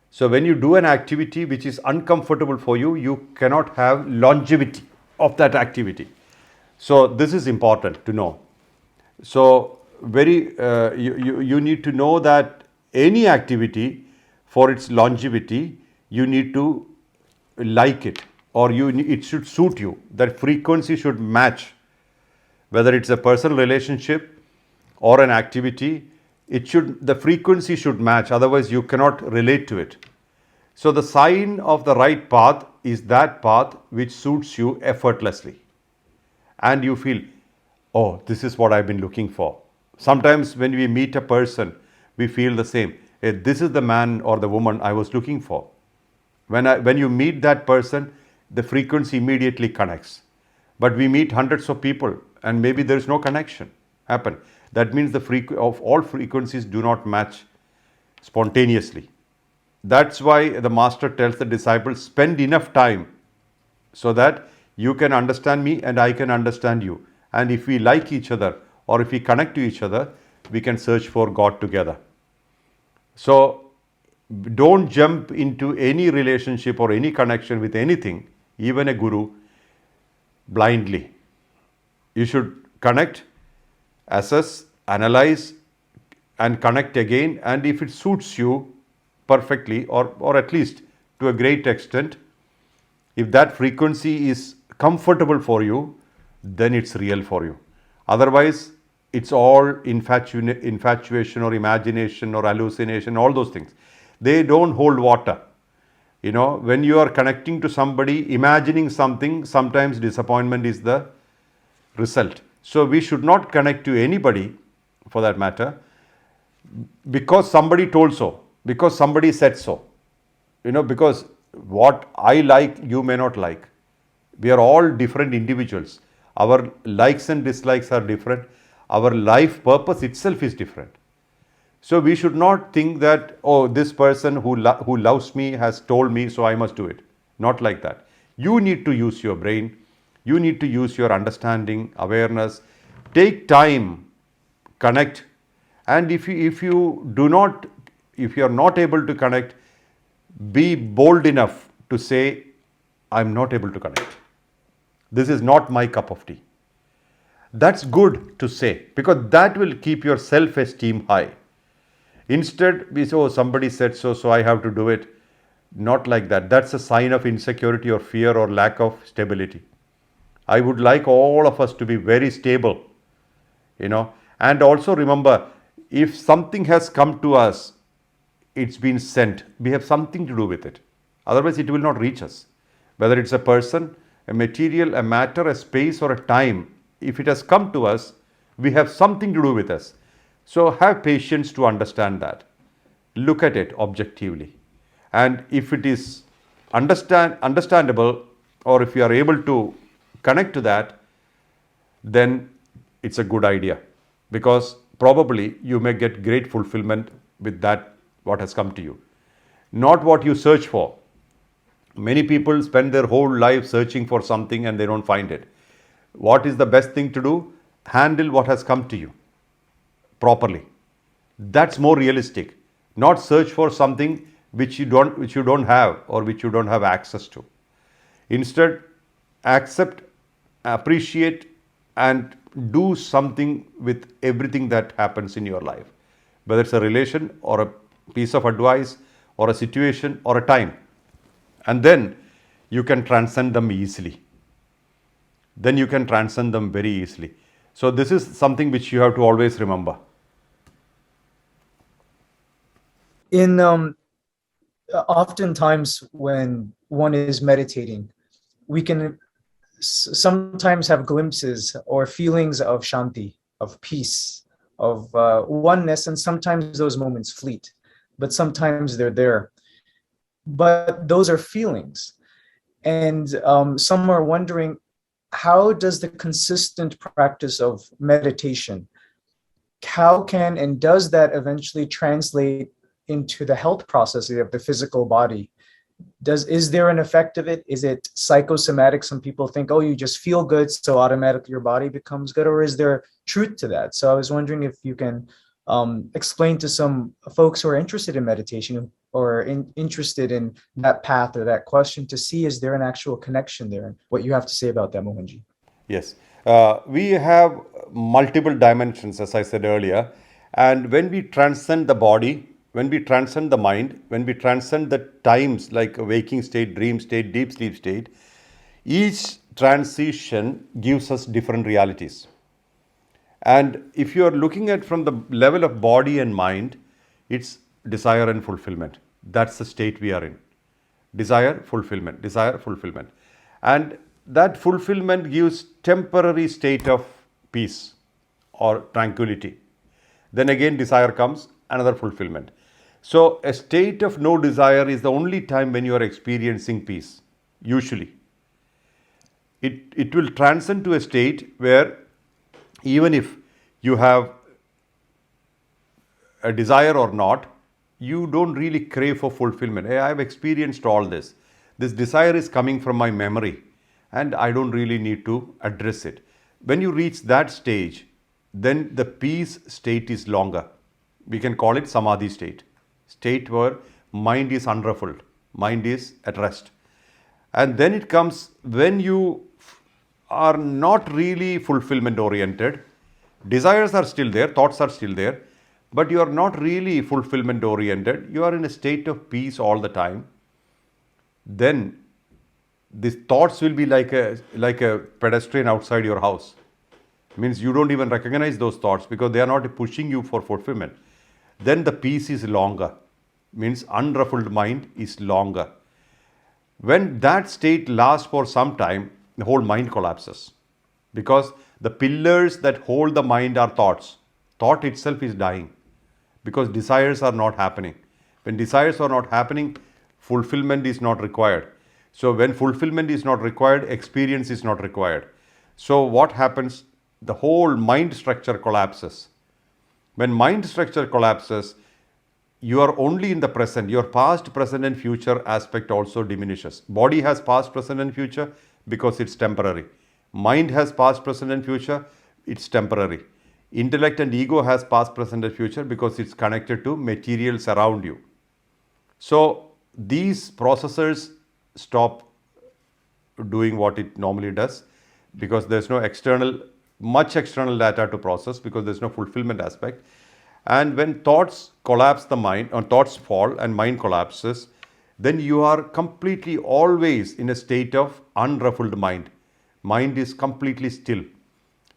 So when you do an activity which is uncomfortable for you, you cannot have longevity of that activity. So this is important to know. So you need to know that any activity, for its longevity, you need to like it, or it should suit you. That frequency should match. Whether it's a personal relationship or an activity, the frequency should match, otherwise you cannot relate to it. So the sign of the right path is that path which suits you effortlessly. And you feel, oh, this is what I've been looking for. Sometimes when we meet a person, we feel the same. Hey, this is the man or the woman I was looking for. When you meet that person, the frequency immediately connects. But we meet hundreds of people and maybe there is no connection happen. That means of all frequencies do not match spontaneously. That's why the master tells the disciples, spend enough time so that you can understand me and I can understand you. And if we like each other or if we connect to each other, we can search for God together. So don't jump into any relationship or any connection with anything, even a guru, blindly. You should connect, assess, analyze, and connect again. And if it suits you perfectly, or at least to a great extent, if that frequency is comfortable for you, then it's real for you. Otherwise, it's all infatuation or imagination or hallucination, all those things. They don't hold water. You know, when you are connecting to somebody, imagining something, sometimes disappointment is the result. So we should not connect to anybody, for that matter, because somebody told so, because somebody said so. You know, because what I like, you may not like. We are all different individuals. Our likes and dislikes are different. Our life purpose itself is different. So we should not think that, oh, this person who loves me has told me, so I must do it. Not like that. You need to use your brain. You need to use your understanding, awareness. Take time, connect. And if you are not able to connect, be bold enough to say, I'm not able to connect. This is not my cup of tea. That's good to say, because that will keep your self-esteem high. Instead, we say, oh, somebody said so, so I have to do it. Not like that. That's a sign of insecurity or fear or lack of stability. I would like all of us to be very stable, you know. And also remember, if something has come to us, it's been sent. We have something to do with it. Otherwise, it will not reach us. Whether it's a person, a material, a matter, a space, or a time, if it has come to us, we have something to do with us. So have patience to understand that. Look at it objectively. And if it is understandable, or if you are able to connect to that, then it's a good idea. Because probably you may get great fulfillment with that, what has come to you. Not what you search for. Many people spend their whole life searching for something and they don't find it. What is the best thing to do? Handle what has come to you properly. That's more realistic. Not search for something which you don't have, or which you don't have access to. Instead, accept, appreciate, and do something with everything that happens in your life. Whether it's a relation or a piece of advice or a situation or a time. And then you can transcend them easily. Then you can transcend them very easily. So this is something which you have to always remember. In oftentimes when one is meditating, we can sometimes have glimpses or feelings of shanti, of peace, of oneness, and sometimes those moments fleet, but sometimes they're there. But those are feelings. And some are wondering, how does the consistent practice of meditation, how can and does that eventually translate into the health process of the physical body? Is there an effect of it? Is it psychosomatic? Some people think, oh, you just feel good, so automatically your body becomes good, or is there truth to that? So I was wondering if you can explain to some folks who are interested in meditation or interested in that path or that question, to see, is there an actual connection there, and what you have to say about that, Mohanji. Yes. We have multiple dimensions, as I said earlier. And when we transcend the body, when we transcend the mind, when we transcend the times like a waking state, dream state, deep sleep state, each transition gives us different realities. And if you are looking at from the level of body and mind, it's desire and fulfillment. That's the state we are in. Desire, fulfillment, desire, fulfillment. And that fulfillment gives temporary state of peace or tranquility. Then again desire comes, another fulfillment. So a state of no desire is the only time when you are experiencing peace, usually. It will transcend to a state where even if you have a desire or not, you don't really crave for fulfillment. Hey, I have experienced all this. This desire is coming from my memory and I don't really need to address it. When you reach that stage, then the peace state is longer. We can call it samadhi state. State where mind is unruffled, mind is at rest. And then it comes when you are not really fulfillment oriented. Desires are still there, thoughts are still there, but you are not really fulfillment oriented, you are in a state of peace all the time, then these thoughts will be like a pedestrian outside your house. Means you don't even recognize those thoughts because they are not pushing you for fulfillment. Then the peace is longer. Means unruffled mind is longer. When that state lasts for some time, the whole mind collapses. Because the pillars that hold the mind are thoughts. Thought itself is dying. Because desires are not happening. When desires are not happening, fulfillment is not required. So when fulfillment is not required, experience is not required. So what happens? The whole mind structure collapses. When mind structure collapses, you are only in the present. Your past, present and future aspect also diminishes. Body has past, present and future because it's temporary. Mind has past, present and future, it's temporary. Intellect and ego has past, present and future because it's connected to materials around you. So these processors stop doing what it normally does because there's no much external data to process because there's no fulfillment aspect. And when thoughts collapse the mind, or thoughts fall and mind collapses, then you are completely always in a state of unruffled mind. Mind is completely still.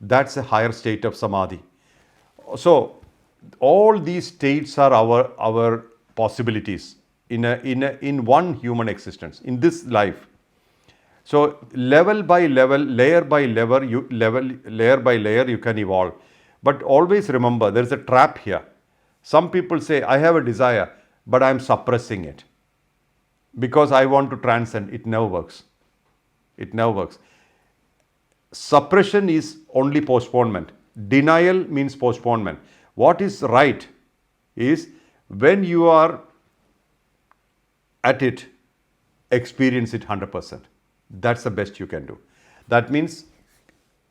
That's a higher state of samadhi. So all these states are our possibilities in one human existence, in this life. So level by level, layer by layer, layer by layer, you can evolve. But always remember, there is a trap here. Some people say, I have a desire, but I am suppressing it because I want to transcend. It never works. It never works. Suppression is only postponement. Denial means postponement. What is right is when you are at it, experience it 100%. That's the best you can do. That means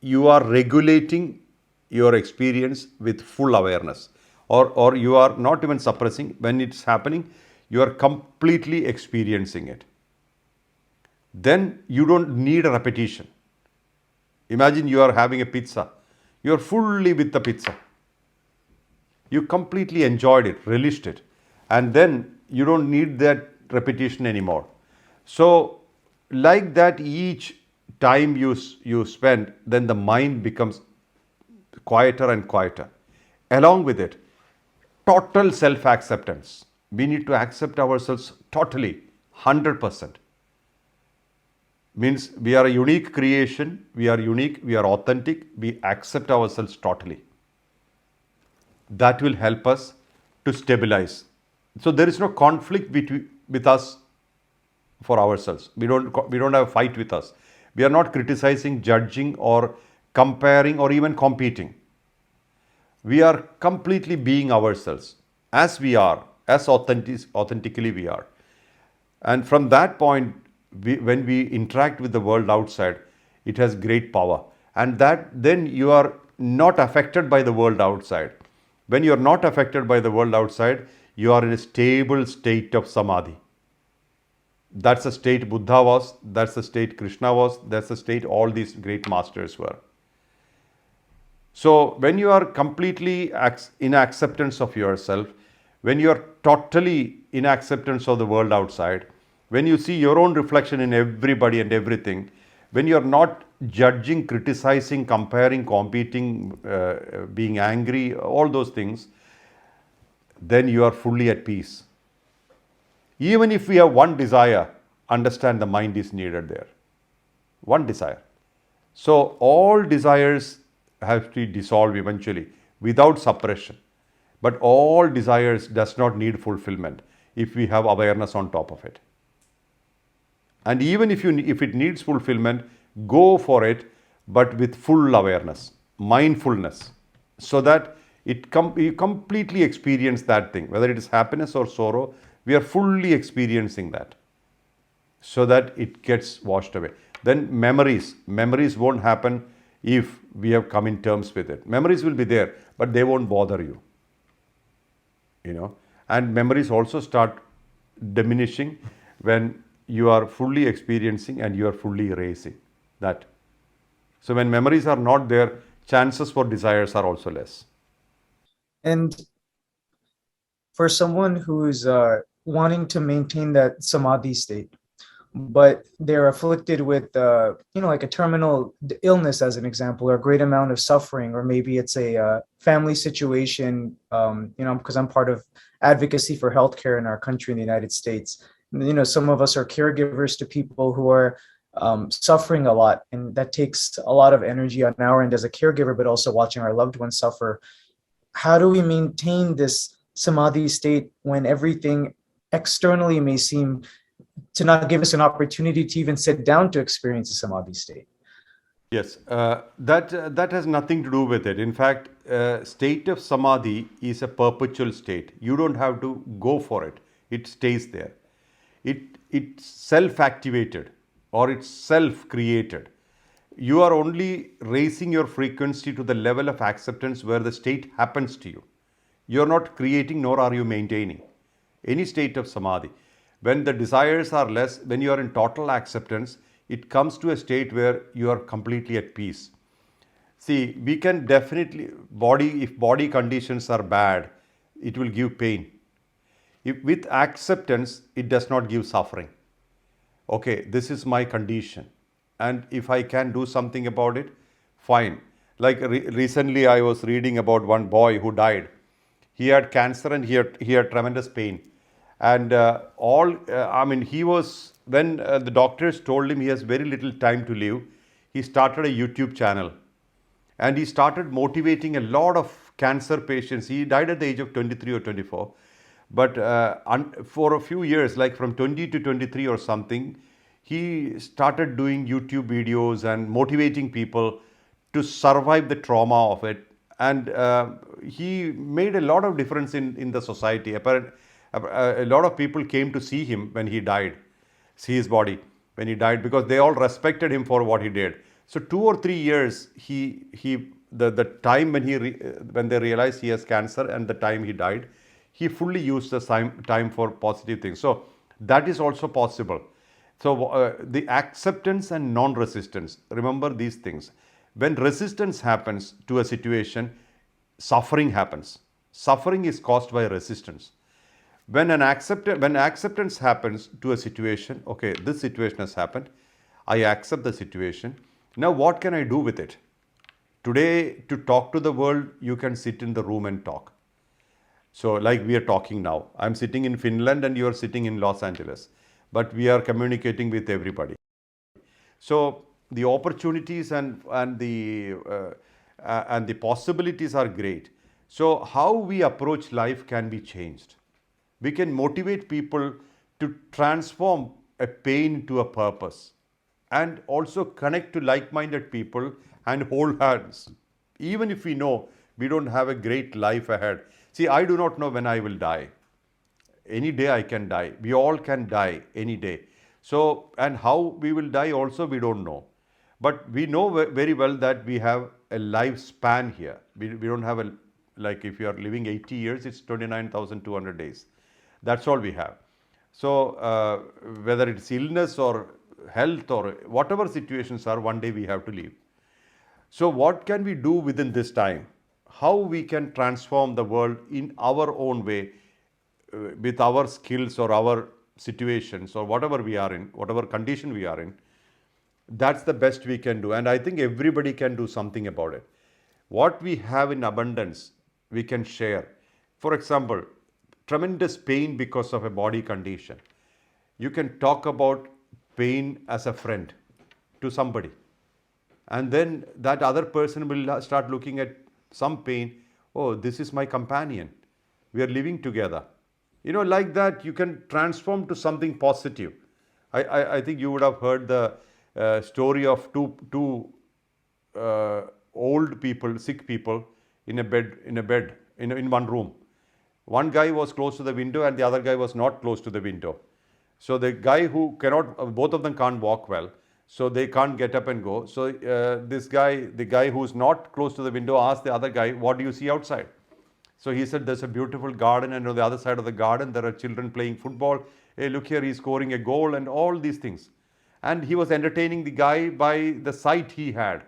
you are regulating your experience with full awareness, or you are not even suppressing. When it's happening, you are completely experiencing it. Then you don't need a repetition. Imagine you are having a pizza. You are fully with the pizza. You completely enjoyed it, relished it, and then you don't need that repetition anymore. So like that, each time you spend, then the mind becomes quieter and quieter. Along with it, total self-acceptance. We need to accept ourselves totally, 100%. Means we are a unique creation, we are unique, we are authentic, we accept ourselves totally. That will help us to stabilize. So there is no conflict with us for ourselves. We don't have a fight with us. We are not criticizing, judging, or comparing, or even competing. We are completely being ourselves as we are, as authentically we are. And from that point, when we interact with the world outside, it has great power. And that then you are not affected by the world outside. When you are not affected by the world outside, you are in a stable state of samadhi. That's the state Buddha was, that's the state Krishna was, that's the state all these great masters were. So when you are completely in acceptance of yourself, when you are totally in acceptance of the world outside, when you see your own reflection in everybody and everything, when you are not judging, criticizing, comparing, competing, being angry, all those things, then you are fully at peace. Even if we have one desire, understand the mind is needed there. One desire. So all desires have to dissolve eventually without suppression. But all desires does not need fulfillment if we have awareness on top of it. And even if it needs fulfillment, go for it, but with full awareness, mindfulness, so that you completely experience that thing, whether it is happiness or sorrow. We are fully experiencing that, so that it gets washed away. Then memories won't happen if we have come in terms with it. Memories will be there, but they won't bother you. And memories also start diminishing when you are fully experiencing and you are fully erasing that. So when memories are not there, chances for desires are also less. And for someone who's wanting to maintain that samadhi state, but they're afflicted with like a terminal illness, as an example, or a great amount of suffering, or maybe it's a family situation, because I'm part of advocacy for healthcare in our country in the United States. Some of us are caregivers to people who are suffering a lot, and that takes a lot of energy on our end as a caregiver, but also watching our loved ones suffer. How do we maintain this samadhi state when everything externally may seem to not give us an opportunity to even sit down to experience a samadhi state? Yes, that has nothing to do with it. In fact, state of samadhi is a perpetual state. You don't have to go for it. It stays there. It's self-activated or it's self-created. You are only raising your frequency to the level of acceptance where the state happens to you. You're not creating nor are you maintaining any state of samadhi. When the desires are less, when you are in total acceptance, it comes to a state where you are completely at peace. See, we can definitely, if body conditions are bad, it will give pain. With acceptance, it does not give suffering. Okay, this is my condition. And if I can do something about it, fine. Like recently I was reading about one boy who died. He had cancer and he had tremendous pain. And he was, when the doctors told him he has very little time to live, he started a YouTube channel. And he started motivating a lot of cancer patients. He died at the age of 23 or 24. But for a few years, like from 20 to 23 or something, he started doing YouTube videos and motivating people to survive the trauma of it. And he made a lot of difference in the society. A lot of people came to see him when he died, see his body when he died, because they all respected him for what he did. So 2 or 3 years, the time when they realized he has cancer and the time he died, he fully used the time for positive things. So that is also possible. So the acceptance and non-resistance, remember these things. When resistance happens to a situation, suffering happens. Suffering is caused by resistance. When acceptance happens to a situation, okay, this situation has happened, I accept the situation. Now what can I do with it? Today, to talk to the world, you can sit in the room and talk. So like we are talking now, I'm sitting in Finland and you are sitting in Los Angeles, but we are communicating with everybody. So the opportunities and the possibilities are great. So how we approach life can be changed. We can motivate people to transform a pain into a purpose, and also connect to like-minded people and hold hands. Even if we know we don't have a great life ahead. See, I do not know when I will die. Any day I can die. We all can die any day. So, and how we will die also we don't know. But we know very well that we have a lifespan here. We don't have like if you are living 80 years, it's 29,200 days. That's all we have. So, whether it's illness or health or whatever situations are, one day we have to leave. So what can we do within this time? How we can transform the world in our own way with our skills or our situations or whatever we are in, whatever condition we are in, that's the best we can do. And I think everybody can do something about it. What we have in abundance, we can share. For example, tremendous pain because of a body condition. You can talk about pain as a friend to somebody. And then that other person will start looking at some pain. Oh, this is my companion. We are living together. Like that, you can transform to something positive. I think you would have heard the story of two old people, sick people in one room. One guy was close to the window and the other guy was not close to the window. So the guy who both of them can't walk well. So they can't get up and go. So the guy who's not close to the window asked the other guy, what do you see outside? So he said, there's a beautiful garden, and on the other side of the garden, there are children playing football. Hey, look here, he's scoring a goal and all these things. And he was entertaining the guy by the sight he had.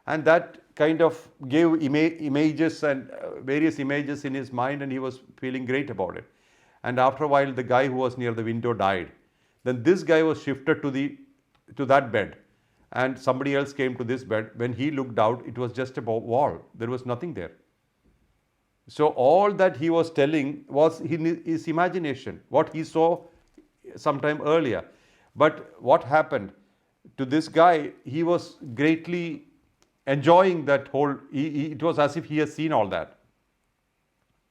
And that kind of gave images and various images in his mind, and he was feeling great about it. And after a while, the guy who was near the window died. Then this guy was shifted to that bed, and somebody else came to this bed. When he looked out, it was just a wall. There was nothing there. So all that he was telling was his imagination, what he saw sometime earlier. But what happened to this guy, he was greatly enjoying that whole, it was as if he has seen all that.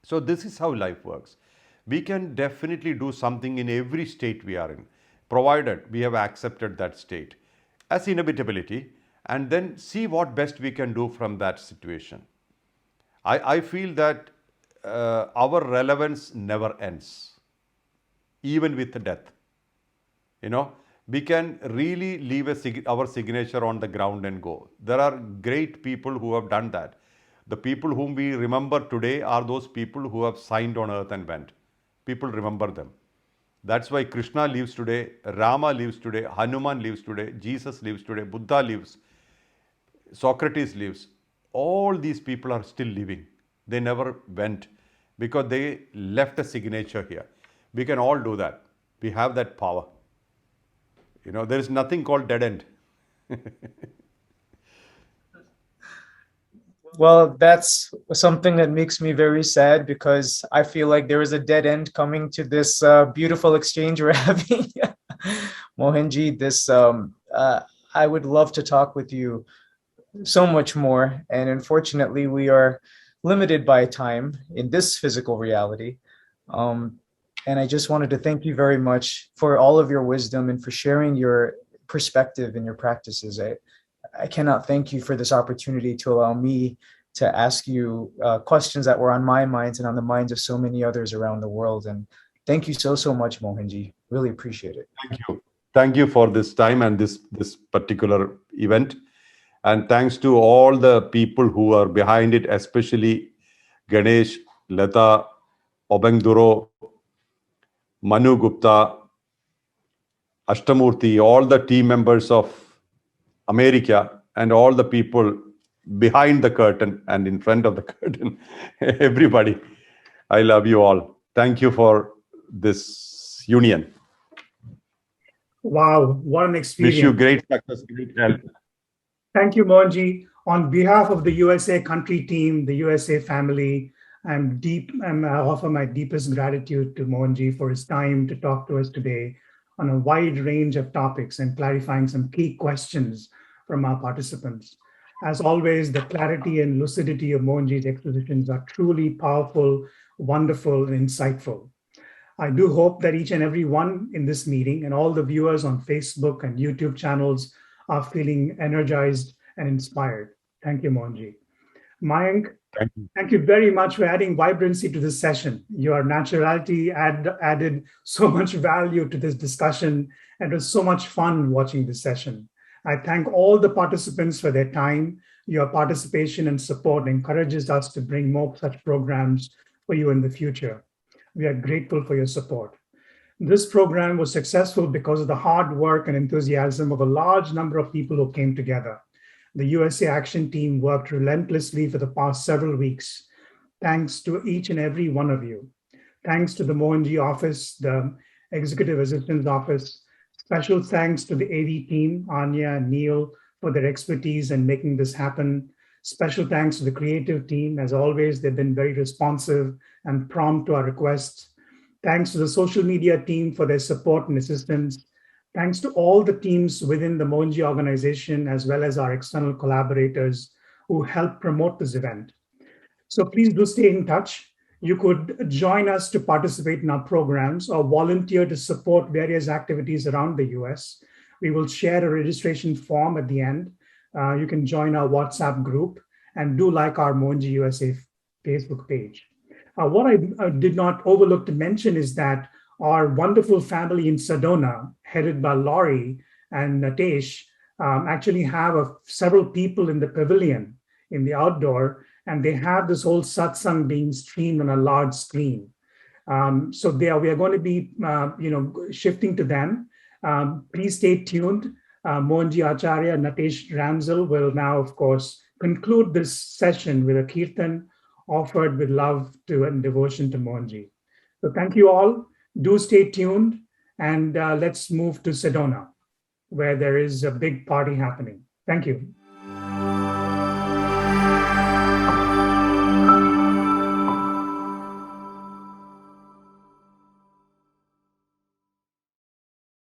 So this is how life works. We can definitely do something in every state we are in, provided we have accepted that state as inevitability, and then see what best we can do from that situation. I feel that our relevance never ends, even with death. You know, we can really leave our signature on the ground and go. There are great people who have done that. The people whom we remember today are those people who have signed on earth and went. People remember them. That's why Krishna lives today, Rama lives today, Hanuman lives today, Jesus lives today, Buddha lives, Socrates lives. All these people are still living. They never went because they left a signature here. We can all do that. We have that power. You know, there is nothing called dead end. Well, that's something that makes me very sad, because I feel like there is a dead end coming to this beautiful exchange we're having. Mohanji, I would love to talk with you so much more. And unfortunately, we are limited by time in this physical reality. And I just wanted to thank you very much for all of your wisdom and for sharing your perspective and your practices. I cannot thank you for this opportunity to allow me to ask you questions that were on my minds and on the minds of so many others around the world. And thank you so much, Mohanji. Really appreciate it. Thank you. Thank you for this time and this particular event. And thanks to all the people who are behind it, especially Ganesh, Lata, Obengduro, Manu Gupta, Ashtamurti, all the team members of America, and all the people behind the curtain and in front of the curtain. Everybody, I love you all. Thank you for this union. Wow, what an experience. Wish you great success, great health. Thank you, Mohanji. On behalf of the USA country team, the USA family, I offer my deepest gratitude to Mohanji for his time to talk to us today on a wide range of topics and clarifying some key questions from our participants. As always, the clarity and lucidity of Mohanji's expositions are truly powerful, wonderful, and insightful. I do hope that each and every one in this meeting and all the viewers on Facebook and YouTube channels are feeling energized and inspired. Thank you, Mohanji. Mayank, thank you very much for adding vibrancy to this session. Your naturality added so much value to this discussion, and it was so much fun watching this session. I thank all the participants for their time. Your participation and support encourages us to bring more such programs for you in the future. We are grateful for your support. This program was successful because of the hard work and enthusiasm of a large number of people who came together. The USA Action Team worked relentlessly for the past several weeks. Thanks to each and every one of you. Thanks to the Mohanji office, the Executive Assistant's office. Special thanks to the AV team, Anya and Neil, for their expertise in making this happen. Special thanks to the creative team. As always, they've been very responsive and prompt to our requests. Thanks to the social media team for their support and assistance. Thanks to all the teams within the Mohanji organization, as well as our external collaborators who help promote this event. So please do stay in touch. You could join us to participate in our programs or volunteer to support various activities around the US. We will share a registration form at the end. You can join our WhatsApp group and do like our Mohanji USA Facebook page. What I did not overlook to mention is that our wonderful family in Sedona, headed by Laurie and Natesh, actually have several people in the pavilion in the outdoor, and they have this whole satsang being streamed on a large screen. So we are going to be shifting to them. Please stay tuned. Mohanji Acharya, Natesh Ramsel will now, of course, conclude this session with a kirtan offered with love to and devotion to Mohanji. So thank you all. Do stay tuned, and let's move to Sedona, where there is a big party happening. Thank you.